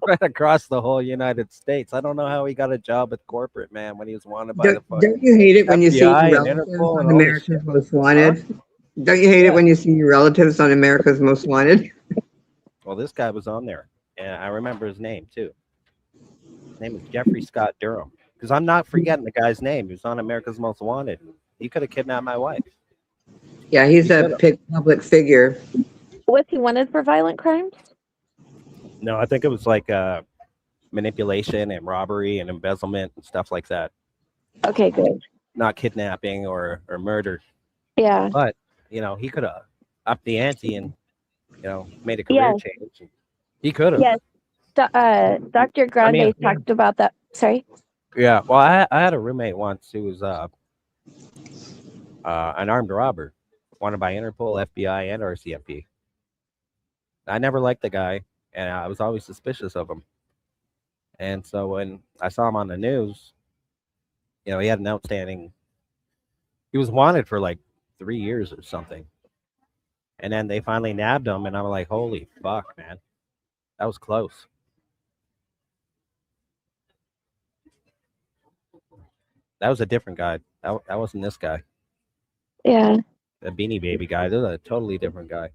S3: right across the whole United States. I don't know how he got a job with corporate, man, when he was wanted by the
S1: Don't you hate it when you see
S3: FBI
S1: your
S3: and
S1: relatives
S3: Interpol
S1: on
S3: and all this shit.
S1: America's Most
S3: Huh?
S1: Wanted? Don't you hate it
S3: Yeah.
S1: when you see your relatives on America's Most Wanted?
S3: Well, this guy was on there, and I remember his name too. His name is Jeffrey Scott Durham. Because I'm not forgetting the guy's name. He was on America's Most Wanted. He could have kidnapped my wife.
S1: Yeah, he's
S3: He
S1: a
S3: could have.
S1: big public figure.
S2: Was he wanted for violent crimes?
S3: No, I think it was like manipulation and robbery and embezzlement and stuff like that.
S2: Okay, good.
S3: Not kidnapping or murder.
S2: Yeah.
S3: But he could have upped the ante and made a career
S2: Yes.
S3: change. He could have.
S2: Yes. Dr. Grande talked about that. Sorry.
S3: Yeah. Well, I had a roommate once who was an armed robber, wanted by Interpol, FBI, and RCMP. I never liked the guy, and I was always suspicious of him. And so when I saw him on the news, he had an outstanding. He was wanted for like 3 years or something, and then they finally nabbed him, and I'm like, holy fuck, man, that was close. That was a different guy. That wasn't this guy.
S2: Yeah.
S3: The Beanie Baby guy. This is a totally different guy.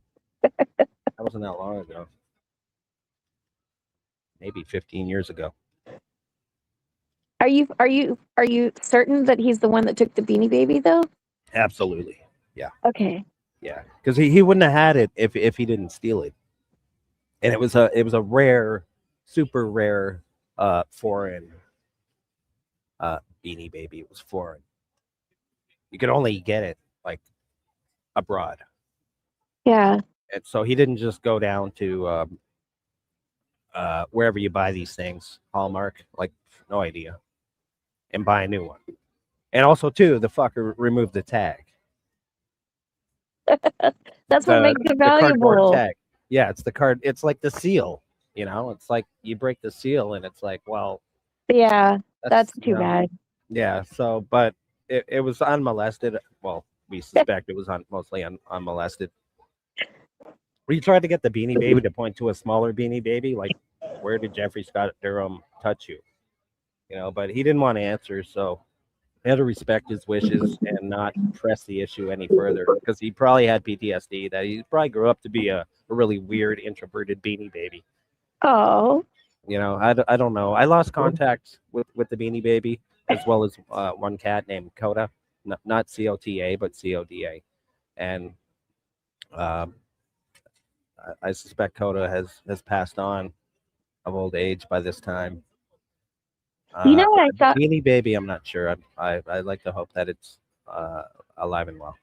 S3: That wasn't that long ago. Maybe 15 years ago.
S2: Are you certain that he's the one that took the Beanie Baby though?
S3: Absolutely.
S2: Okay.
S3: Yeah. Because he wouldn't have had it if he didn't steal it. And it was a rare, super rare foreign Beanie Baby. It was foreign. You could only get it like abroad.
S2: Yeah.
S3: And so he didn't just go down to wherever you buy these things, Hallmark, like no idea, and buy a new one. And also, too, the fucker removed the tag.
S2: That's what makes it
S3: The cardboard
S2: valuable.
S3: tag. Yeah, it's the card. It's like the seal. It's like you break the seal, and it's like, well,
S2: Yeah. That's too bad.
S3: Yeah. So, but it was unmolested. Well, we suspect it was mostly unmolested. We tried to get the Beanie Baby to point to a smaller Beanie Baby, like, where did Jeffrey Scott Durham touch you? But he didn't want to answer, so I had to respect his wishes and not press the issue any further because he probably had PTSD. That he probably grew up to be a really weird, introverted Beanie Baby.
S2: Oh.
S3: I don't know. I lost contact with the Beanie Baby as well as one cat named Coda, not COTA but CODA, and I suspect Coda has passed on of old age by this time.
S2: You know what I
S3: The
S2: thought?
S3: Beanie Baby, I'm not sure. I like to hope that it's alive and well.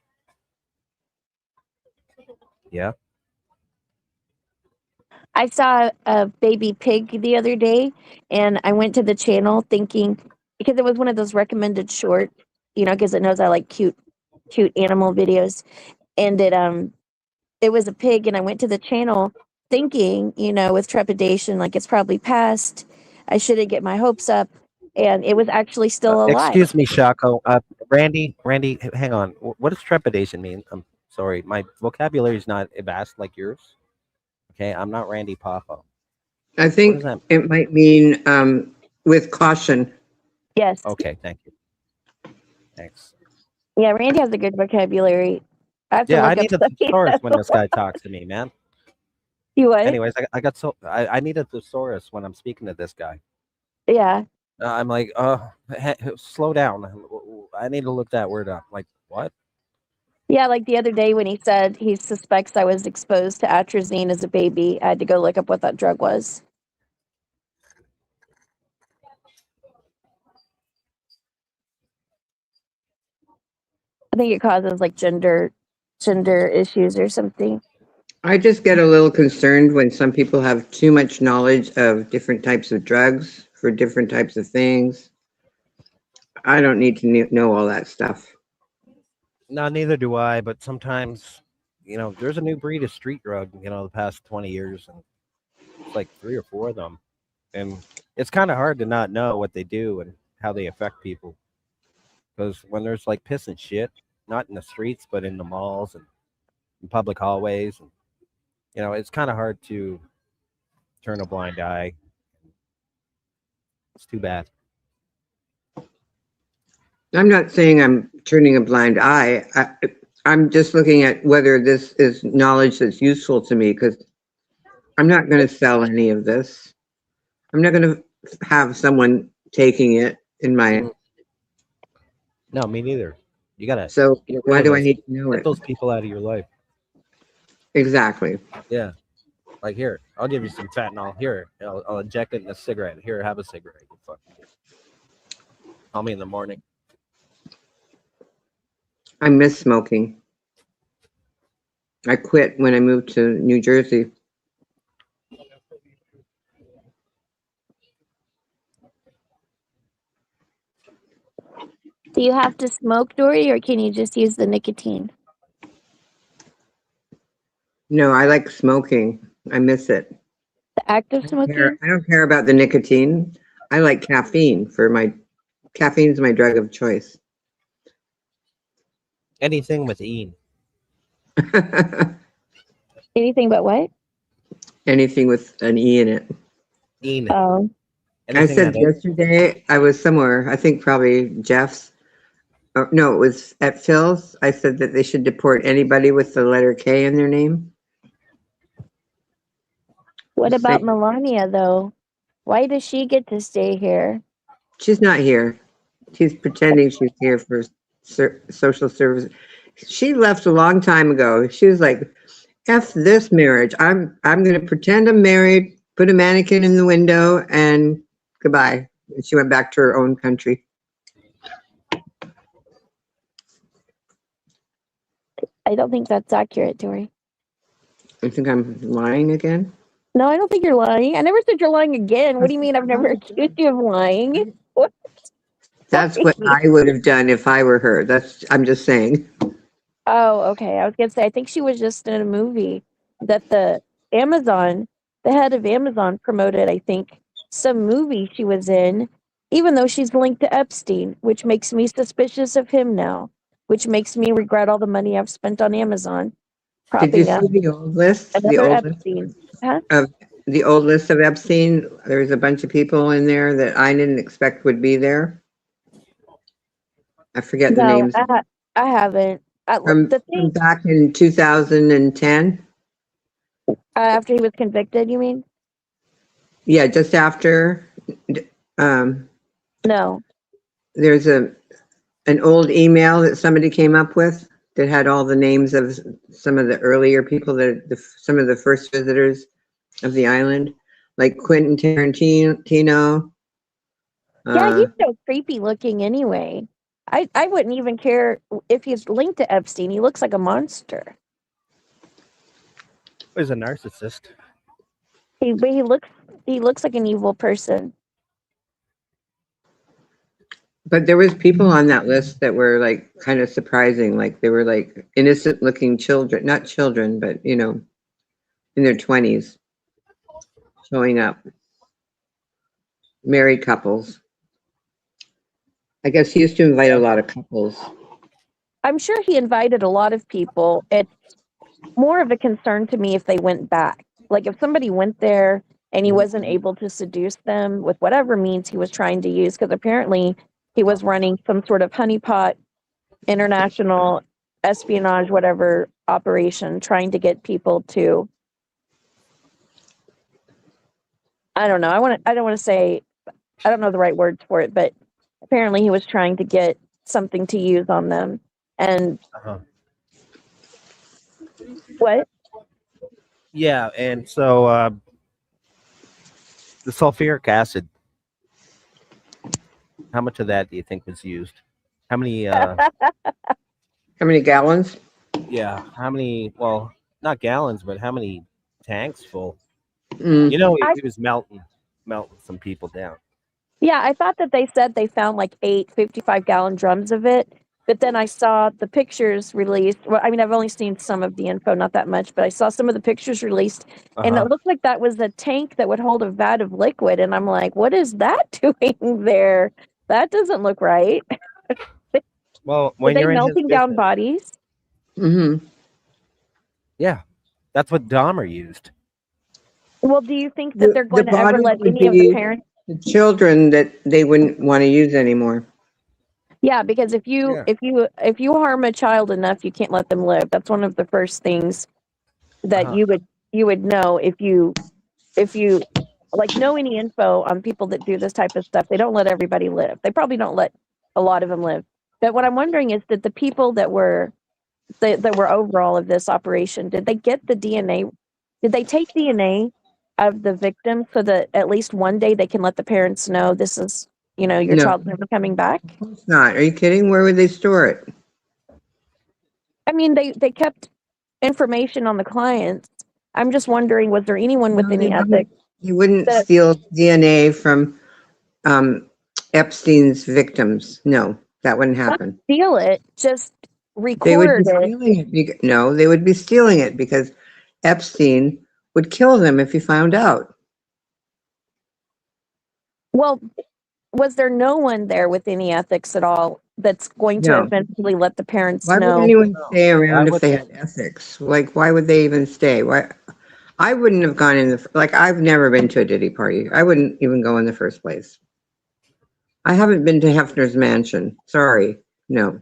S3: Yeah.
S2: I saw a baby pig the other day, and I went to the channel thinking because it was one of those recommended shorts, you know, because it knows I like cute animal videos. And it was a pig, and I went to the channel thinking, you know, with trepidation, like it's probably passed. I shouldn't get my hopes up, and it was actually still alive.
S3: Excuse me, Shaco. Randy, hang on. What does trepidation mean? I'm sorry, my vocabulary is not vast like yours. Okay, I'm not Randy Poffo.
S1: I
S3: What
S1: think
S3: does that?
S1: it might mean with caution.
S2: Yes.
S3: Okay, thank you. Thanks.
S2: Yeah, Randy has a good vocabulary. I have to
S3: Yeah, I
S2: look up
S3: need a
S2: stuff he
S3: thesaurus
S2: says
S3: when
S2: a
S3: this
S2: lot.
S3: guy talks to me, man.
S2: You what?
S3: Anyways, I need a thesaurus when I'm speaking to this guy.
S2: Yeah.
S3: I'm like, slow down. I need to look that word up. Like, what?
S2: Yeah, like the other day when he said he suspects I was exposed to atrazine as a baby, I had to go look up what that drug was. I think it causes like gender issues or something.
S1: I just get a little concerned when some people have too much knowledge of different types of drugs for different types of things. I don't need to know all that stuff.
S3: No, neither do I. But sometimes, there's a new breed of street drug. The past 20 years, and it's like 3 or 4 of them, and it's kind of hard to not know what they do and how they affect people. Because when there's like piss and shit, not in the streets, but in the malls and in public hallways, and it's kind of hard to turn a blind eye. It's too bad.
S1: I'm not saying I'm turning a blind eye. I'm just looking at whether this is knowledge that's useful to me because I'm not going to sell any of this. I'm not going to have someone taking it in my.
S3: No, me neither. You gotta.
S1: So
S3: get rid
S1: why
S3: of
S1: do I
S3: those-
S1: need to know
S3: Get
S1: it?
S3: those people out of your life.
S1: Exactly.
S3: Yeah. Like here, I'll give you some fentanyl. Here, I'll inject it in a cigarette. Here, have a cigarette. You fucking. Call me in the morning.
S1: I miss smoking. I quit when I moved to New Jersey.
S2: Do you have to smoke, Dory, or can you just use the nicotine?
S1: No, I like smoking. I miss it.
S2: The act of smoking?
S1: I don't care about the nicotine. I like caffeine caffeine's my drug of choice.
S3: Anything with Ian.
S2: Anything but what?
S1: Anything with an E in it.
S3: Ian.
S2: Oh.
S1: I said yesterday, I was somewhere, I think probably Jeff's. No, it was at Phil's. I said that they should deport anybody with the letter K in their name.
S2: What
S1: Just
S2: about
S1: say-
S2: Melania, though? Why does she get to stay here?
S1: She's not here. She's pretending she's here for social service. She left a long time ago. She was like, F this marriage. I'm going to pretend I'm married, put a mannequin in the window, and goodbye. And she went back to her own country.
S2: I don't think that's accurate, Dory.
S1: I think I'm lying again.
S2: No, I don't think you're lying. I never said you're lying again. What do you mean I've never accused you of lying? What?
S1: That's what I would have done if I were her. I'm just saying.
S2: Oh, okay. I was gonna say I think she was just in a movie that the head of Amazon promoted, I think, some movie she was in, even though she's linked to Epstein, which makes me suspicious of him now, which makes me regret all the money I've spent on Amazon.
S1: Did you
S2: Propping up
S1: see the old list?
S2: another Epstein. Huh?
S1: The old list of Epstein. There's a bunch of people in there that I didn't expect would be there. I forget the
S2: No,
S1: names.
S2: I haven't.
S1: From back in 2010.
S2: After he was convicted, you mean?
S1: Yeah, just after.
S2: No.
S1: There's an old email that somebody came up with that had all the names of some of the earlier people some of the first visitors of the island, like Quentin Tarantino.
S2: Yeah, he's so creepy looking anyway. I wouldn't even care if he's linked to Epstein. He looks like a monster.
S3: He's a narcissist.
S2: He looks like an evil person.
S1: But there was people on that list that were like kind of surprising. Like they were like innocent looking children, not children, but you know, in their 20s showing up. Married couples. I guess he used to invite a lot of couples.
S2: I'm sure he invited a lot of people. It's more of a concern to me if they went back. Like if somebody went there and he wasn't able to seduce them with whatever means he was trying to use, because apparently he was running some sort of honeypot international espionage, whatever operation, trying to get people to, I don't know. I don't want to say, I don't know the right words for it, but apparently he was trying to get something to use on them. And
S3: Uh-huh.
S2: what?
S3: Yeah, and so the sulfuric acid. How much of that do you think was used? How many?
S1: How many gallons?
S3: Yeah, how many? Well, not gallons, but how many tanks full?
S1: Mm.
S3: You know,
S2: I-
S3: he was melting some people down.
S2: Yeah, I thought that they said they found like 8 55-gallon drums of it. But then I saw the pictures released. Well, I mean, I've only seen some of the info, not that much, but I saw some of the pictures released, and
S3: Uh-huh.
S2: it looked like that was a tank that would hold a vat of liquid. And I'm like, what is that doing there? That doesn't look right.
S3: Well,
S2: Are
S3: when
S2: they
S3: you're in his
S2: melting down
S3: business,
S2: bodies?
S1: Mm-hmm.
S3: yeah, that's what Dahmer used.
S2: Well, do you think that they're going to ever
S1: bodies
S2: let
S1: would
S2: any of the
S1: be
S2: parents?
S1: the children that they wouldn't want to use anymore.
S2: Yeah, because if you
S3: Yeah.
S2: if you harm a child enough, you can't let them live. That's one of the first things that
S3: Uh-huh.
S2: you would know if you like know any info on people that do this type of stuff. They don't let everybody live. They probably don't let a lot of them live. But what I'm wondering is that the people that were over all of this operation, did they get the DNA? Did they take DNA of the victim so that at least one day they can let the parents know this is, you know, your
S1: No.
S2: child's never coming back?
S1: Of course not. Are you kidding? Where would they store it?
S2: I mean, they kept information on the clients. I'm just wondering, was there anyone with
S1: No,
S2: any ethics
S1: He wouldn't
S2: that
S1: steal DNA from Epstein's victims. No, that wouldn't happen.
S2: steal it, just
S1: They would be
S2: record it?
S1: stealing it. No, they would be stealing it because Epstein would kill them if he found out.
S2: Well, was there no one there with any ethics at all that's going to
S1: No.
S2: eventually let the parents
S1: Why would
S2: know?
S1: anyone stay around
S3: Why
S1: if
S3: would
S1: they
S3: they?
S1: had ethics? Like, why would they even stay? Why? I wouldn't have gone in like, I've never been to a Diddy party. I wouldn't even go in the first place. I haven't been to Hefner's mansion. Sorry. No.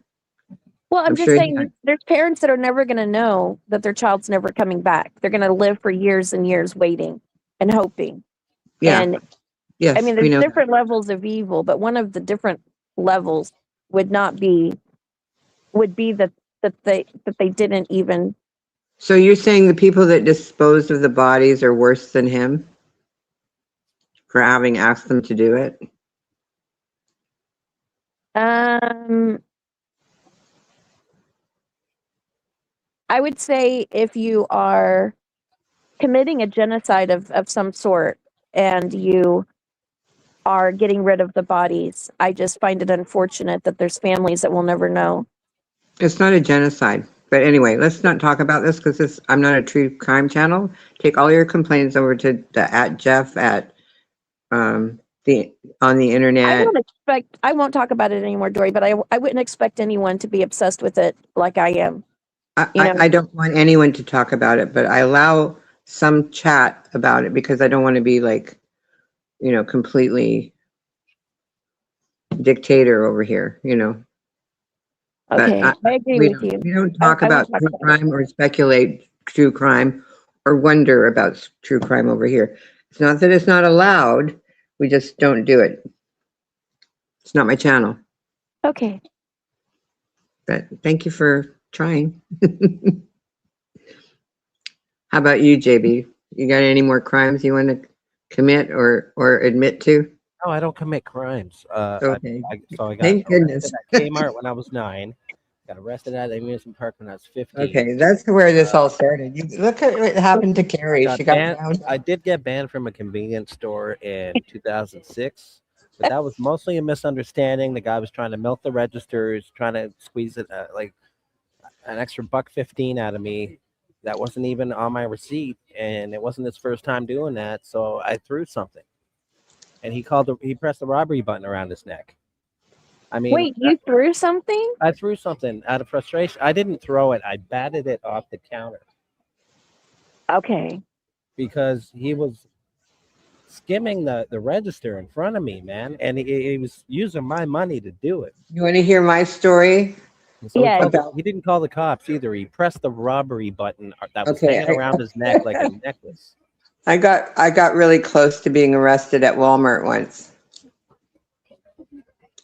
S2: Well, I'm
S1: I'm
S2: just
S1: sure he
S2: saying
S1: had,
S2: there's parents that are never going to know that their child's never coming back. They're going to live for years and years waiting and hoping.
S1: yeah.
S2: And I
S1: Yes,
S2: mean,
S1: we
S2: there's
S1: know.
S2: different levels of evil, but one of the different levels would be that they didn't even.
S1: So you're saying the people that disposed of the bodies are worse than him for having asked them to do it?
S2: I would say if you are committing a genocide of some sort and you are getting rid of the bodies, I just find it unfortunate that there's families that will never know.
S1: It's not a genocide. But anyway, let's not talk about this because I'm not a true crime channel. Take all your complaints over to the @Jeff at the on the internet.
S2: I won't talk about it anymore, Dory, but I wouldn't expect anyone to be obsessed with it like I am. You know.
S1: I don't want anyone to talk about it, but I allow some chat about it because I don't want to be like, you know, completely dictator over here, you know.
S2: Okay,
S1: But
S2: I agree with you.
S1: we don't talk
S2: I won't
S1: about
S2: talk
S1: true
S2: about it.
S1: crime or speculate true crime or wonder about true crime over here. It's not that it's not allowed. We just don't do it. It's not my channel.
S2: Okay.
S1: But thank you for trying. How about you, JB? You got any more crimes you want to commit or admit to?
S3: No, I don't commit crimes.
S1: Okay.
S3: So I got
S1: Thank goodness.
S3: arrested at Kmart when I was 9. Got arrested at amusement park when I was 15.
S1: Okay, that's where this all started. You look at what happened to Carrie.
S3: Got
S1: She got
S3: banned.
S1: found.
S3: I did get banned from a convenience store in 2006 But that was mostly a misunderstanding. The guy was trying to milk the registers, trying to squeeze it like an extra $1.15 out of me. That wasn't even on my receipt, and it wasn't his first time doing that. So I threw something, and he pressed the robbery button around his neck. I mean,
S2: Wait, you threw something?
S3: I threw something out of frustration. I didn't throw it. I batted it off the counter
S2: Okay.
S3: because he was skimming the register in front of me, man, and he was using my money to do it.
S1: You want to hear my story?
S3: And so
S2: Yes.
S3: he didn't call the cops either. He pressed the robbery button that was
S1: Okay,
S3: hanging around his neck like a necklace.
S1: I got really close to being arrested at Walmart once.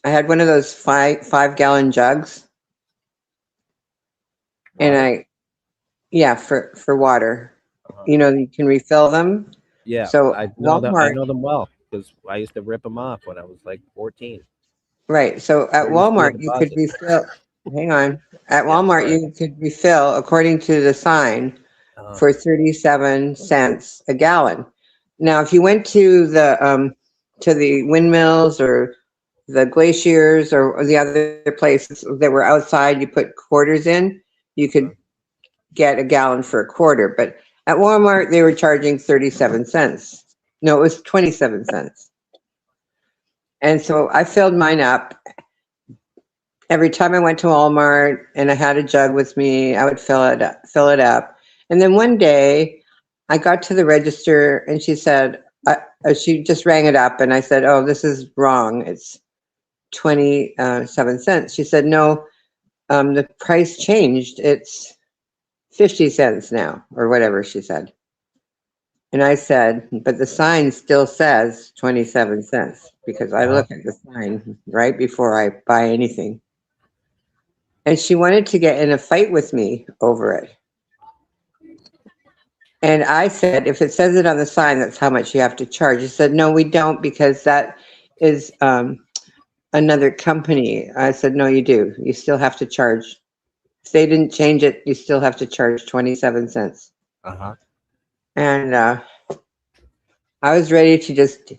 S1: I had one of those five-gallon jugs, and for water.
S3: Uh-huh.
S1: You know, you can refill them.
S3: Yeah,
S1: So
S3: I know them. I
S1: Walmart,
S3: know them well because I used to rip them off when I was like 14.
S1: right? So at
S3: There used to be a
S1: Walmart, you could
S3: deposit.
S1: refill. Hang on. At
S3: Yeah,
S1: Walmart,
S3: right.
S1: you could refill according to the sign for 37 cents a gallon. Now, if you went to the windmills or the glaciers or the other places that were outside, you put quarters in, you could get a gallon for a quarter. But at Walmart, they were charging 37 cents. No, it was 27 cents. And so I filled mine up. Every time I went to Walmart and I had a jug with me, I would fill it up. And then one day I got to the register and she said, she just rang it up and I said, "Oh, this is wrong. It's 27 cents." She said, "No, the price changed. It's 50 cents now," or whatever she said. And I said, "But the sign still says 27 cents because I look at the sign right before I buy anything." And she wanted to get in a fight with me over it. And I said, "If it says it on the sign, that's how much you have to charge." She said, "No, we don't, because that is another company." I said, "No, you do. You still have to charge. If they didn't change it, you still have to charge 27 cents. And I was ready to just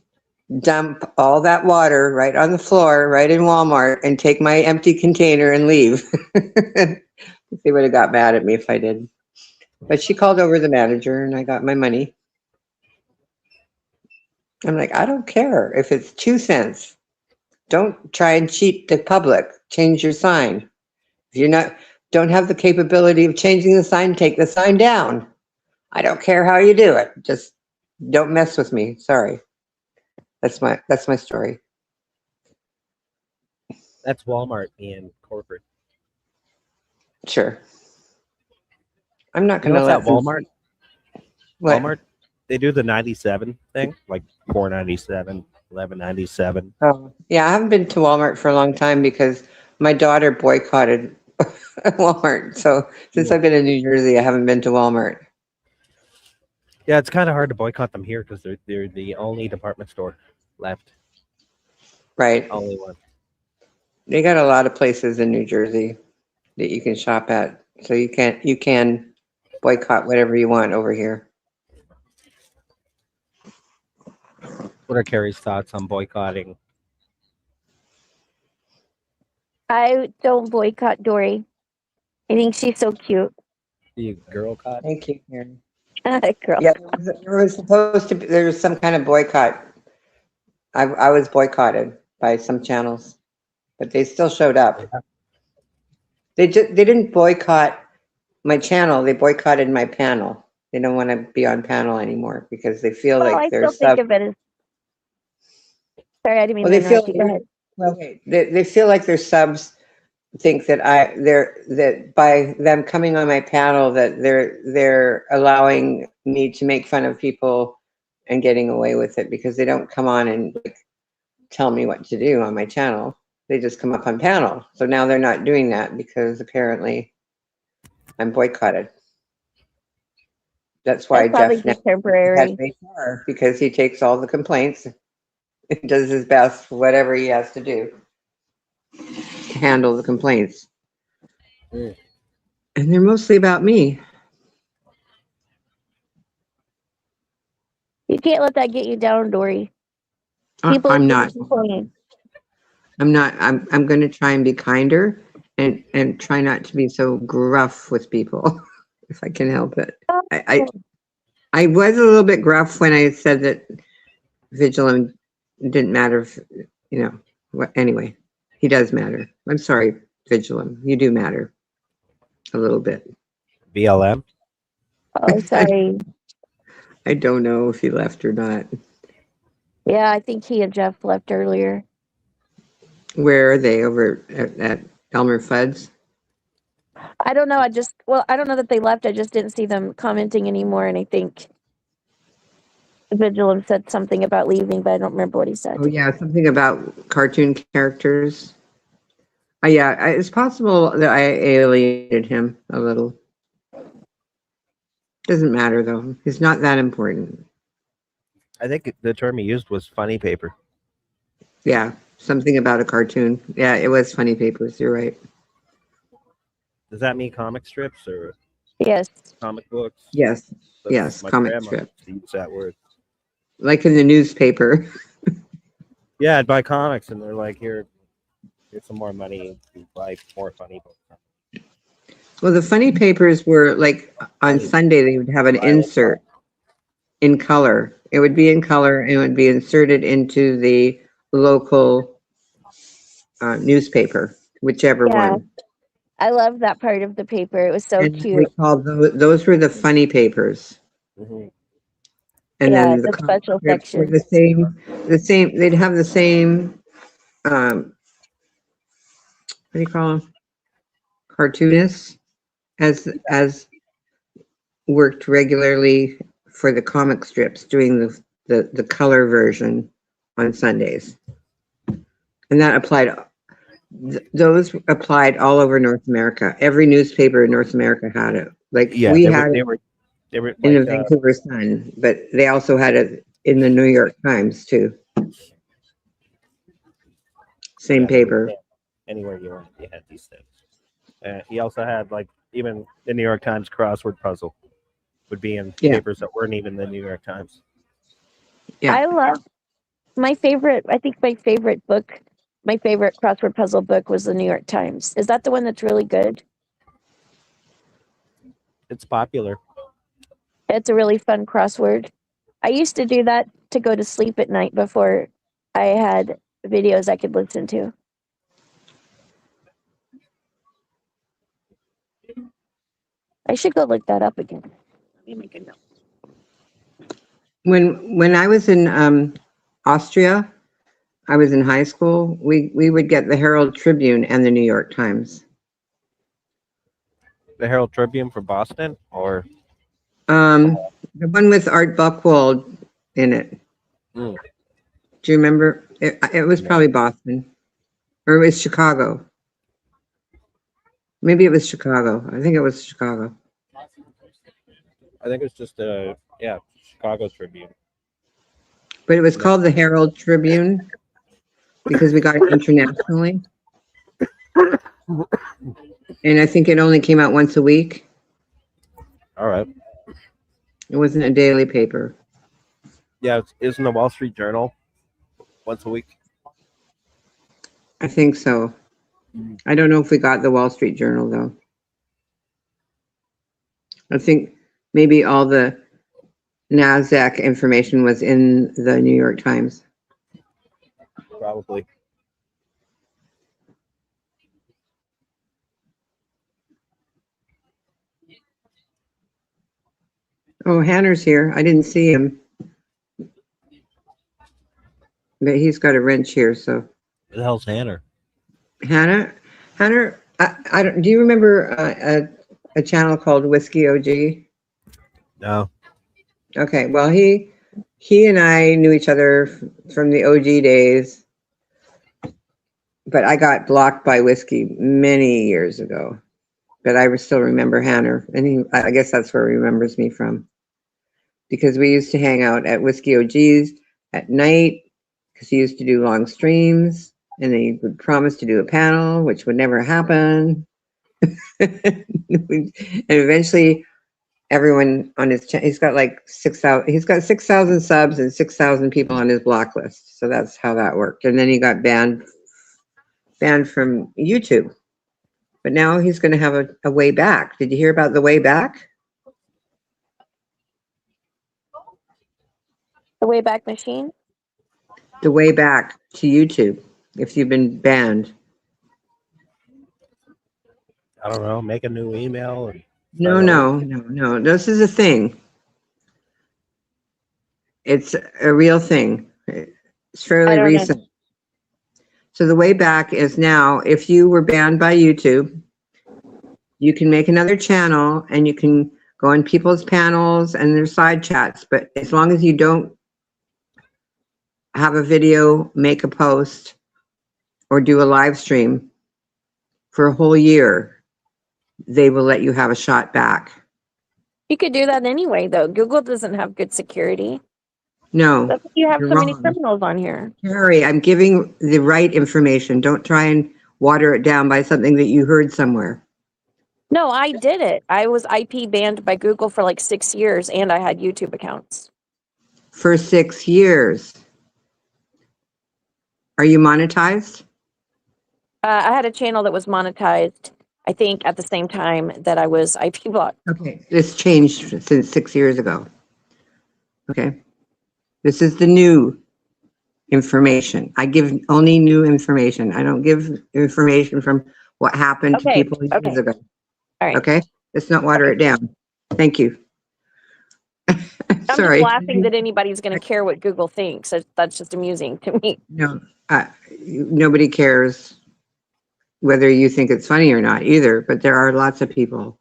S1: dump all that water right on the floor, right in Walmart, and take my empty container and leave. They would have got mad at me if I did. But she called over the manager and I got my money. I'm like, "I don't care if it's 2 cents. Don't try and cheat the public. Change your sign. If you don't have the capability of changing the sign, take the sign down. I don't care how you do it. Just don't mess with me. Sorry." That's my story.
S3: That's Walmart being corporate.
S1: Sure. I'm not
S3: You
S1: going
S3: know
S1: to
S3: what's
S1: let
S3: at Walmart?
S1: What?
S3: Walmart, they do the 97 thing, like $4.97, $11.97.
S1: Oh, yeah, I haven't been to Walmart for a long time because my daughter boycotted Walmart. So since I've been in New Jersey, I haven't been to Walmart.
S3: Yeah, it's kind of hard to boycott them here because they're the only department store left.
S1: Right.
S3: Only one.
S1: They got a lot of places in New Jersey that you can shop at. So you can boycott whatever you want over here.
S3: What are Carrie's thoughts on boycotting?
S2: I don't boycott Dory. I think she's so cute.
S3: The girl caught?
S1: Thank you, Karen.
S2: Girl.
S1: Yeah, there was supposed to be, there was some kind of boycott. I was boycotted by some channels, but they still showed up. They didn't boycott my channel. They boycotted my panel. They don't want to be on panel anymore because they feel
S2: Well,
S1: like
S2: I
S1: they're
S2: still think of it as. Sorry, I didn't mean
S1: Well,
S2: to
S1: they feel
S2: interrupt you. Go ahead.
S1: well. They feel like their subs think that that by them coming on my panel that they're allowing me to make fun of people and getting away with it because they don't come on and like, tell me what to do on my channel. They just come up on panel. So now they're not doing that because apparently I'm boycotted. That's why
S2: That's probably
S1: Jeff now
S2: just temporary.
S1: has HR because he takes all the complaints and does his best for whatever he has to do to handle the complaints.
S3: Mm.
S1: And they're mostly about me.
S2: You can't let that get you down, Dory. People
S1: I'm
S2: have
S1: not.
S2: been complaining.
S1: I'm going to try and be kinder and try not to be so gruff with people if I can help it. I was a little bit gruff when I said that Vigilant didn't matter. Anyway, he does matter. I'm sorry, Vigilant. You do matter a little bit.
S3: BLM.
S2: Oh, sorry.
S1: I don't know if he left or not.
S2: Yeah, I think he and Jeff left earlier.
S1: Where are they? Over at Elmer Fudd's?
S2: I don't know. I don't know that they left. I just didn't see them commenting anymore. And I think Vigilant said something about leaving, but I don't remember what he said.
S1: Oh yeah, something about cartoon characters. Yeah, it's possible that I alienated him a little. Doesn't matter though. It's not that important.
S3: I think the term he used was funny paper.
S1: Yeah, something about a cartoon. Yeah, it was funny papers. You're right.
S3: Does that mean comic strips or
S2: Yes.
S3: comic books?
S1: Yes, yes,
S3: My
S1: comic
S3: grandma
S1: strip.
S3: used to use that word.
S1: Like in the newspaper.
S3: Yeah, I'd buy comics, and they're like, here's some more money to buy more funny books.
S1: Well, the funny papers were like on Sunday, they would have an insert in color. It would be in color and it would be inserted into the local newspaper, whichever
S2: Yeah.
S1: one.
S2: I love that part of the paper. It was so
S1: And we
S2: cute.
S1: called those were the funny papers.
S3: Mm-hmm.
S1: And
S2: Yeah,
S1: then
S2: the
S1: comic
S2: special
S1: strips were
S2: section.
S1: the same, they'd have the same, what do you call them? Cartoonists as worked regularly for the comic strips, doing the color version on Sundays. And that applied, those applied all over North America. Every newspaper in North America had it. Like
S3: Yeah,
S1: we
S3: they
S1: had
S3: were
S1: it
S3: like,
S1: in the Vancouver Sun, but they also had it in the New York Times too. Same
S3: yeah,
S1: paper.
S3: Anywhere you went, you had these things. He also had like even the New York Times crossword puzzle would be in papers that weren't even the New York Times.
S1: Yeah.
S2: I love my favorite book, my favorite crossword puzzle book was the New York Times. Is that the one that's really good?
S3: It's popular.
S2: It's a really fun crossword. I used to do that to go to sleep at night before I had videos I could listen to. I should go look that up again. Let me make a note.
S1: When I was in Austria, I was in high school, we would get the Herald Tribune and the New York Times.
S3: The Herald Tribune for Boston, or
S1: the one with Art Buchwald in it.
S3: Mm.
S1: Do you remember? It was probably Boston, or it was Chicago. Maybe it was Chicago. I think it was Chicago.
S3: I think it's just Chicago Tribune.
S1: But it was called the Herald Tribune because we got it internationally. And I think it only came out once a week.
S3: All right.
S1: It wasn't a daily paper.
S3: Yeah, isn't the Wall Street Journal once a week?
S1: I think so. I don't know if we got the Wall Street Journal though. I think maybe all the NASDAQ information was in the New York Times.
S3: Probably.
S1: Oh, Hanner's here. I didn't see him. But he's got a wrench here, so.
S3: Who the hell's Hanner?
S1: Hanner, I don't, do you remember a channel called Whiskey OG?
S3: No.
S1: Okay, well, he and I knew each other from the OG days, but I got blocked by Whiskey many years ago. But I still remember Hanner, and I guess that's where he remembers me from. Because we used to hang out at Whiskey OG's at night, because he used to do long streams, and then he would promise to do a panel, which would never happen. And eventually, everyone on his channel. He's got like 6,000. He's got 6,000 subs and 6,000 people on his block list. So that's how that worked. And then he got banned from YouTube. But now he's going to have a way back. Did you hear about the way back?
S2: The Wayback Machine?
S1: The way back to YouTube if you've been banned.
S3: I don't know. Make a new email. And
S1: No. This is a thing. It's a real thing. It's fairly
S2: I don't know.
S1: recent. So the way back is now, if you were banned by YouTube, you can make another channel and you can go on people's panels and their side chats. But as long as you don't have a video, make a post, or do a live stream for a whole year, they will let you have a shot back.
S2: You could do that anyway, though. Google doesn't have good security.
S1: No,
S2: That's why you have
S1: you're
S2: so many
S1: wrong.
S2: criminals on here.
S1: Carrie, I'm giving the right information. Don't try and water it down by something that you heard somewhere.
S2: No, I did it. I was IP banned by Google for like 6 years, and I had YouTube accounts.
S1: For 6 years. Are you monetized?
S2: I had a channel that was monetized, I think, at the same time that I was IP blocked.
S1: Okay, this changed since 6 years ago. Okay. This is the new information. I give only new information. I don't give information from what happened to
S2: Okay,
S1: people years
S2: okay.
S1: ago.
S2: All right.
S1: Okay? Let's not water it down. Thank you.
S2: I'm
S1: Sorry.
S2: just laughing that anybody's going to care what Google thinks. That's just amusing to me.
S1: No, nobody cares whether you think it's funny or not either, but there are lots of people.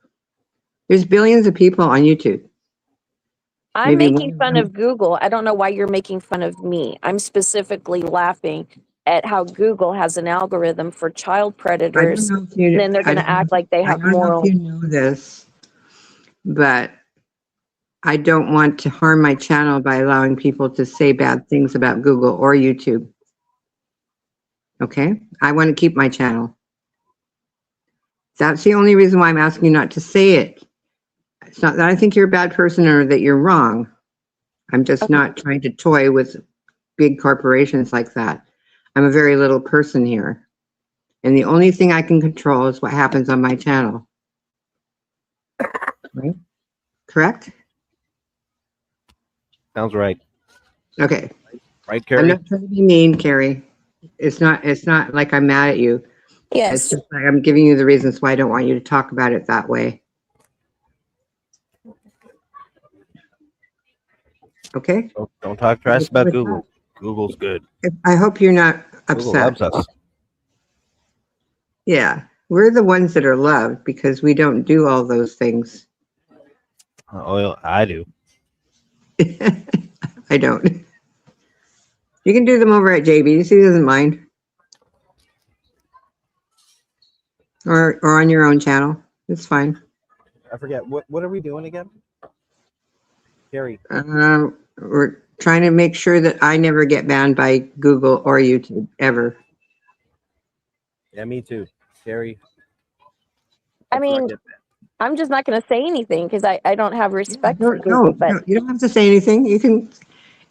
S1: There's billions of people on YouTube.
S2: I'm
S1: Maybe
S2: making
S1: one
S2: fun
S1: of
S2: of Google. I don't know why you're making fun of me. I'm specifically laughing at how Google has an algorithm for child
S1: I don't
S2: predators.
S1: know if you,
S2: And then they're
S1: I
S2: going to
S1: don't know
S2: act like they
S1: I
S2: have
S1: don't know
S2: moral.
S1: if you know this, but I don't want to harm my channel by allowing people to say bad things about Google or YouTube. Okay? I want to keep my channel. That's the only reason why I'm asking you not to say it. It's not that I think you're a bad person or that you're wrong. I'm just
S2: Okay.
S1: not trying to toy with big corporations like that. I'm a very little person here. And the only thing I can control is what happens on my channel. Right? Correct?
S3: Sounds right.
S1: Okay.
S3: Right,
S1: I'm
S3: Carrie?
S1: not trying to be mean, Carrie. It's not like I'm mad at you. It's
S2: Yes.
S1: just like I'm giving you the reasons why I don't want you to talk about it that way. Okay?
S3: Don't talk trash about Google. Google's good.
S1: I hope you're not
S3: Google
S1: upset.
S3: loves us.
S1: Yeah. We're the ones that are loved because we don't do all those things.
S3: Oh, I do.
S1: I don't. You can do them over at JB's. He doesn't mind. Or on your own channel. It's fine.
S3: I forget. What are we doing again? Carrie.
S1: We're trying to make sure that I never get banned by Google or YouTube ever.
S3: Yeah, me too. Carrie.
S2: I mean, I'm just not going to say anything because I don't have respect for Google.
S1: No,
S2: But
S1: you don't have to say anything. You can,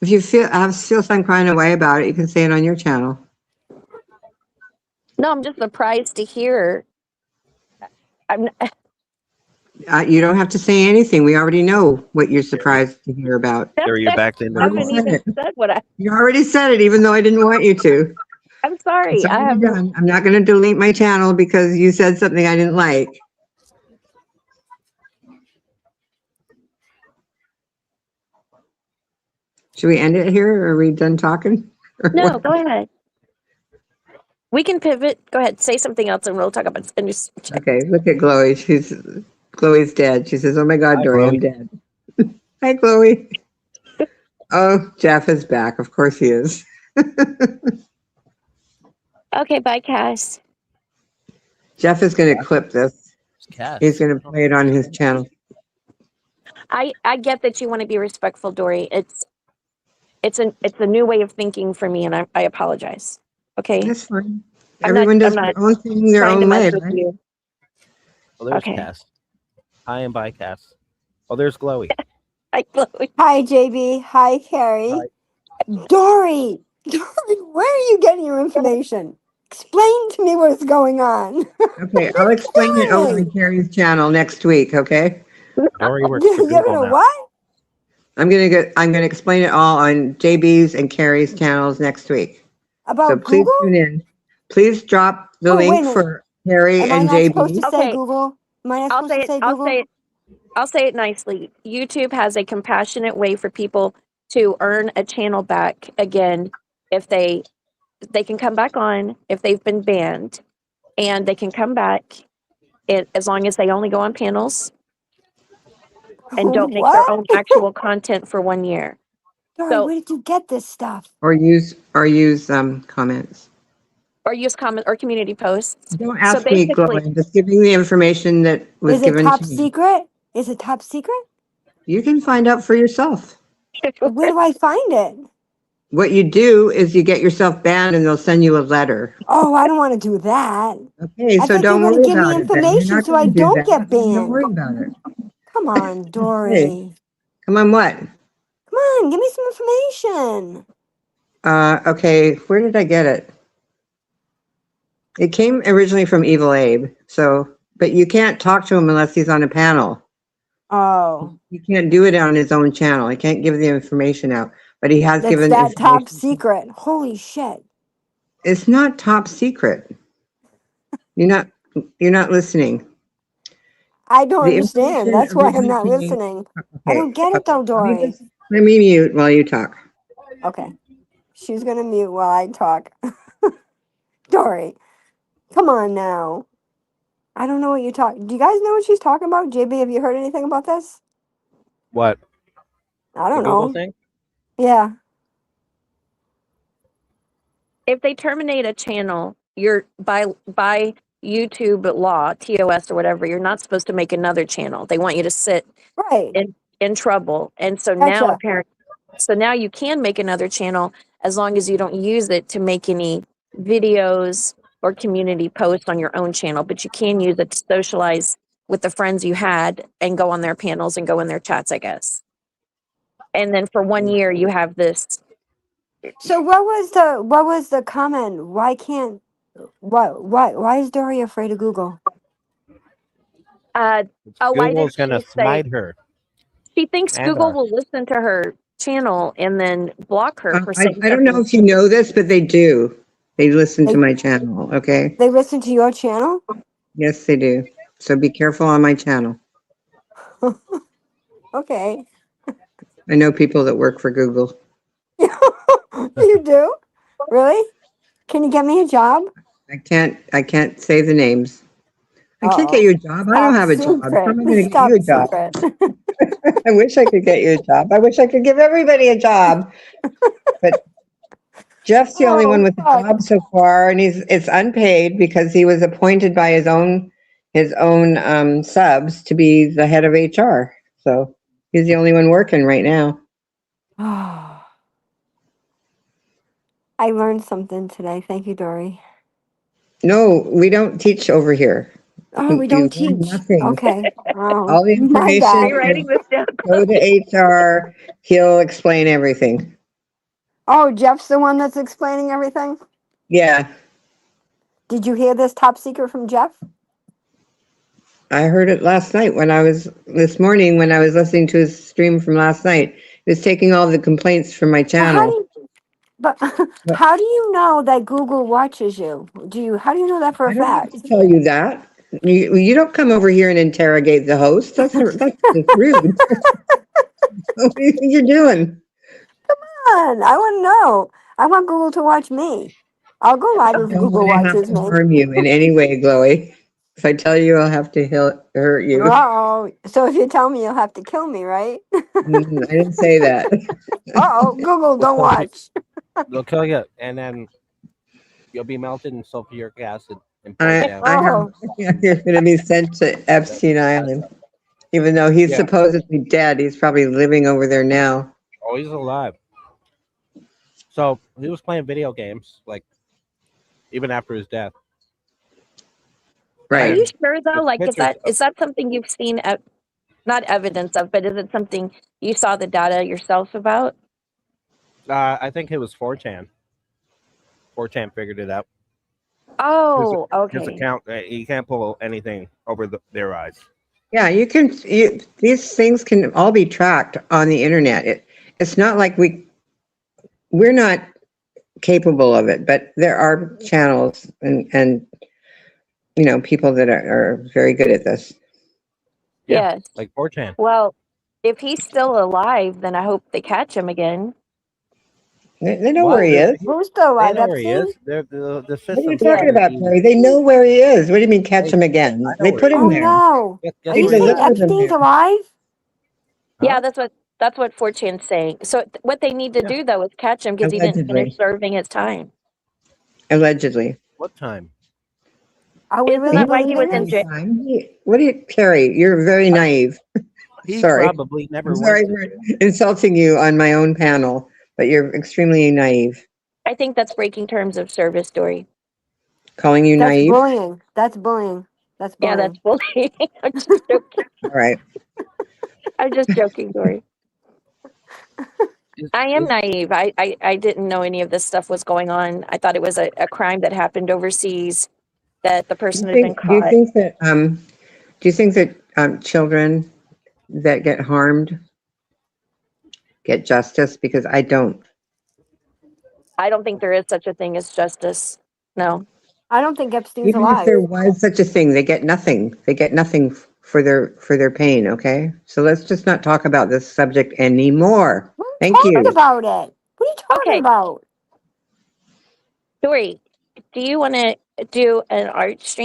S1: if you feel some kind of way about it, you can say it on your channel.
S2: no, I'm just surprised to hear.
S1: You don't have to say anything. We already know what you're surprised to hear about.
S3: Carrie, you're back into
S2: I
S1: already
S2: haven't
S1: said
S2: even said what
S1: You already said it, even though I didn't want you to.
S2: I'm sorry.
S1: It's
S2: I
S1: already
S2: have.
S1: done. I'm not going to delete my channel because you said something I didn't like. Should we end it here, or are we done talking? Or
S2: No,
S1: what?
S2: go ahead. We can pivot. Go ahead. Say something else and we'll talk about it.
S1: Okay, look at Chloe. Chloe's dead. She says, "Oh my God,
S3: Hi,
S1: Dory, I'm
S3: Chloe.
S1: dead." Hi, Chloe. Oh, Jeff is back. Of course he is.
S2: Okay, bye, Cass.
S1: Jeff is going to clip this.
S3: Cass.
S1: He's going to play it on his channel.
S2: I get that you want to be respectful, Dory. It's a new way of thinking for me, and I apologize. Okay.
S1: That's fine.
S2: I'm not-
S1: Everyone does
S2: I'm
S1: their
S2: not
S1: own thing their
S2: Trying to
S1: own way,
S2: mess with
S1: right?
S2: you.
S3: Well, there's
S2: Okay.
S3: Cass. Hi and bye, Cass. Oh, there's Chloe.
S2: Hi, Chloe.
S4: Hi, JB. Hi, Carrie.
S3: Hi.
S4: Dory. Dory, where are you getting your information? Explain to me what's going on.
S1: Okay, I'll explain it over
S4: Dory.
S1: on Carrie's channel next week, okay?
S3: Dory works for
S4: You're
S3: Google
S4: gonna
S3: now.
S4: what?
S1: I'm gonna explain it all on JB's and Carrie's channels next week. So
S4: About
S1: please
S4: Google?
S1: tune in. Please drop the
S4: Oh, wait a
S1: link
S4: minute.
S1: for Carrie
S4: Am I
S1: and
S4: not supposed to
S1: JB.
S4: say
S2: Okay.
S4: Google? Am I not
S2: I'll
S4: supposed
S2: say
S4: to
S2: it.
S4: say
S2: I'll
S4: Google?
S2: say it. I'll say it nicely. YouTube has a compassionate way for people to earn a channel back again if they can come back on if they've been banned, and they can come back as long as they only go on panels and don't make their
S4: What?
S2: own actual content for 1 year.
S4: Dory,
S2: So-
S4: where did you get this stuff?
S1: Or use comments.
S2: Or use comment or community posts.
S1: Don't
S2: So
S1: ask me,
S2: basically,
S1: Chloe. I'm just giving the information that was
S4: Is it
S1: given
S4: top
S1: to me.
S4: secret? Is it top secret?
S1: You can find out for yourself.
S4: Where do I find it?
S1: What you do is you get yourself banned and they'll send you a letter.
S4: Oh, I don't want to do that.
S1: Okay,
S4: I
S1: so
S4: thought you
S1: don't
S4: were gonna
S1: worry
S4: give me
S1: about it then. You're
S4: information
S1: not
S4: so I
S1: gonna do
S4: don't
S1: that.
S4: get
S1: Don't worry
S4: banned.
S1: about it.
S4: Come on, Dory.
S1: Come on, what?
S4: Come on, give me some information.
S1: Okay, where did I get it? It came originally from Evil Abe. So, but you can't talk to him unless he's on a panel.
S4: Oh,
S1: He can't do it on his own channel. He can't give the information out, but he has
S4: that's
S1: given
S4: that top
S1: information.
S4: secret. Holy shit.
S1: It's not top secret. You're not listening.
S4: I don't
S1: The
S4: understand.
S1: information
S4: That's why I'm
S1: originally
S4: not
S1: came-
S4: listening. I
S1: Okay,
S4: don't get it though, Dory.
S1: let me mute while you talk.
S4: Okay. She's gonna mute while I talk. Dory, come on now. I don't know what you're talking. Do you guys know what she's talking about? JB, have you heard anything about this?
S3: What?
S4: I
S3: The
S4: don't
S3: Google
S4: know.
S3: thing?
S4: Yeah.
S2: if they terminate a channel, you're by YouTube law, TOS or whatever, you're not supposed to make another channel. They want you to sit
S4: Right.
S2: in trouble. And so now
S4: Gotcha.
S2: apparently, so now you can make another channel as long as you don't use it to make any videos or community posts on your own channel, but you can use it to socialize with the friends you had and go on their panels and go in their chats, I guess. And then for 1 year you have this.
S4: So what was the comment? Why is Dory afraid of Google?
S2: Why did
S3: Google's gonna
S2: she say
S3: smite her.
S2: she thinks
S3: And
S2: Google
S3: us.
S2: will listen to her channel and then block her for saying
S1: I don't know
S2: something?
S1: if you know this, but they do. They listen to
S4: They-
S1: my channel, okay?
S4: They listen to your channel?
S1: Yes, they do. So be careful on my channel.
S4: Okay.
S1: I know people that work for Google.
S4: You do? Really? Can you get me a job?
S1: I can't say the names. I can't
S4: Uh-oh.
S1: get you a job. I don't have a job. How am I going to get you a job?
S4: Secret.
S1: I wish I could get you a job. I wish I could give everybody a job. But Jeff's the only
S4: Oh,
S1: one with a
S4: fuck.
S1: job so far, and it's unpaid because he was appointed by his own subs to be the head of HR. So he's the only one working right now.
S4: I learned something today. Thank you, Dory.
S1: No, we don't teach over here.
S4: Oh, we
S1: You
S4: don't
S1: learn
S4: teach.
S1: nothing.
S4: Okay. Oh,
S1: All the
S4: my
S1: information
S4: bad.
S2: Rewriting this down.
S1: Go to HR. He'll explain everything.
S4: Oh, Jeff's the one that's explaining everything?
S1: Yeah,
S4: Did you hear this top secret from Jeff?
S1: I heard it last night this morning when I was listening to his stream from last night. He was taking all the complaints from my channel.
S4: But how do you know that Google watches you? How do you know that for
S1: I
S4: a
S1: don't have
S4: fact?
S1: to tell you that. You don't come over here and interrogate the host. That's just rude. What do you think you're doing?
S4: Come on, I want to know. I want Google to watch me. I'll go live if
S1: I don't
S4: Google
S1: want to have
S4: watches
S1: to
S4: me.
S1: harm you in any way, Chloe. If I tell you, I'll have to hurt you.
S4: Uh-oh. So if you tell me, you'll have to kill me, right?
S1: I didn't say that.
S4: Uh-oh, Google, don't watch.
S3: They'll kill you, and then you'll be melted in sulfuric acid and put
S1: I
S3: down.
S1: have. You're going to be sent to Epstein Island, even though he's
S3: Yeah.
S1: supposedly dead. He's probably living over there now.
S3: Oh, he's alive. So he was playing video games, like even after his death.
S2: Are
S1: Right.
S2: you sure though?
S3: With
S2: Like,
S3: pictures
S2: is that something you've seen at not evidence of, but is it something you saw the data yourself about?
S3: I think it was 4chan. 4chan figured it out.
S2: Oh,
S3: His
S2: okay.
S3: account, you can't pull anything over their eyes.
S1: Yeah, these things can all be tracked on the internet. It's not like we're not capable of it, but there are channels and people that are very good at this.
S3: Yeah.
S2: Yes.
S3: Like 4chan.
S2: Well, if he's still alive, then I hope they catch him again.
S1: They know
S3: Well,
S1: where he is.
S4: Who's still
S3: They
S4: alive?
S3: know where he
S4: Epstein?
S3: is. The
S1: What are you
S3: system.
S1: talking about, Perry? They know where he is. What do you mean catch him again?
S3: I know
S1: They
S3: where
S1: put
S3: he
S1: him
S4: Oh
S1: there.
S4: no!
S3: Guess
S4: Are you
S3: where he
S4: saying
S3: is.
S4: Epstein's alive?
S2: Yeah, that's what 4chan's saying. So what they need to
S3: Yeah.
S2: do though is catch him because he didn't finish
S1: Allegedly.
S2: serving his time.
S1: Allegedly.
S3: What time?
S4: Are we
S2: Isn't
S4: really
S2: that why he was
S4: believing
S2: in
S4: this?
S2: jail?
S1: What do you, Carrie? You're very naive.
S3: He
S1: Sorry.
S3: probably never
S1: I'm
S3: went
S1: sorry
S3: to
S1: for insulting you on my own panel, but you're extremely naive.
S2: I think that's breaking terms of service, Dory.
S1: Calling you
S4: That's
S1: naive?
S4: bullying. That's bullying. That's
S2: Yeah,
S4: bullying.
S2: that's bullying. I'm just joking.
S1: All right.
S2: I'm just joking, Dory.
S3: Is-
S2: I am
S3: is-
S2: naive. I didn't know any of this stuff was going on. I thought it was a crime that happened overseas, that the person had been
S1: Do you
S2: caught.
S1: think that children that get harmed get justice? Because I don't.
S2: I don't think there is such a thing as justice. No.
S4: I don't think Epstein's
S1: Even if
S4: alive.
S1: there was such a thing, they get nothing. They get nothing for their pain. Okay, so let's just not talk about this subject anymore.
S4: Who
S1: Thank
S4: talked
S1: you.
S4: about it? What are you talking
S2: Okay.
S4: about?
S2: Dory, do you want to do an art stream?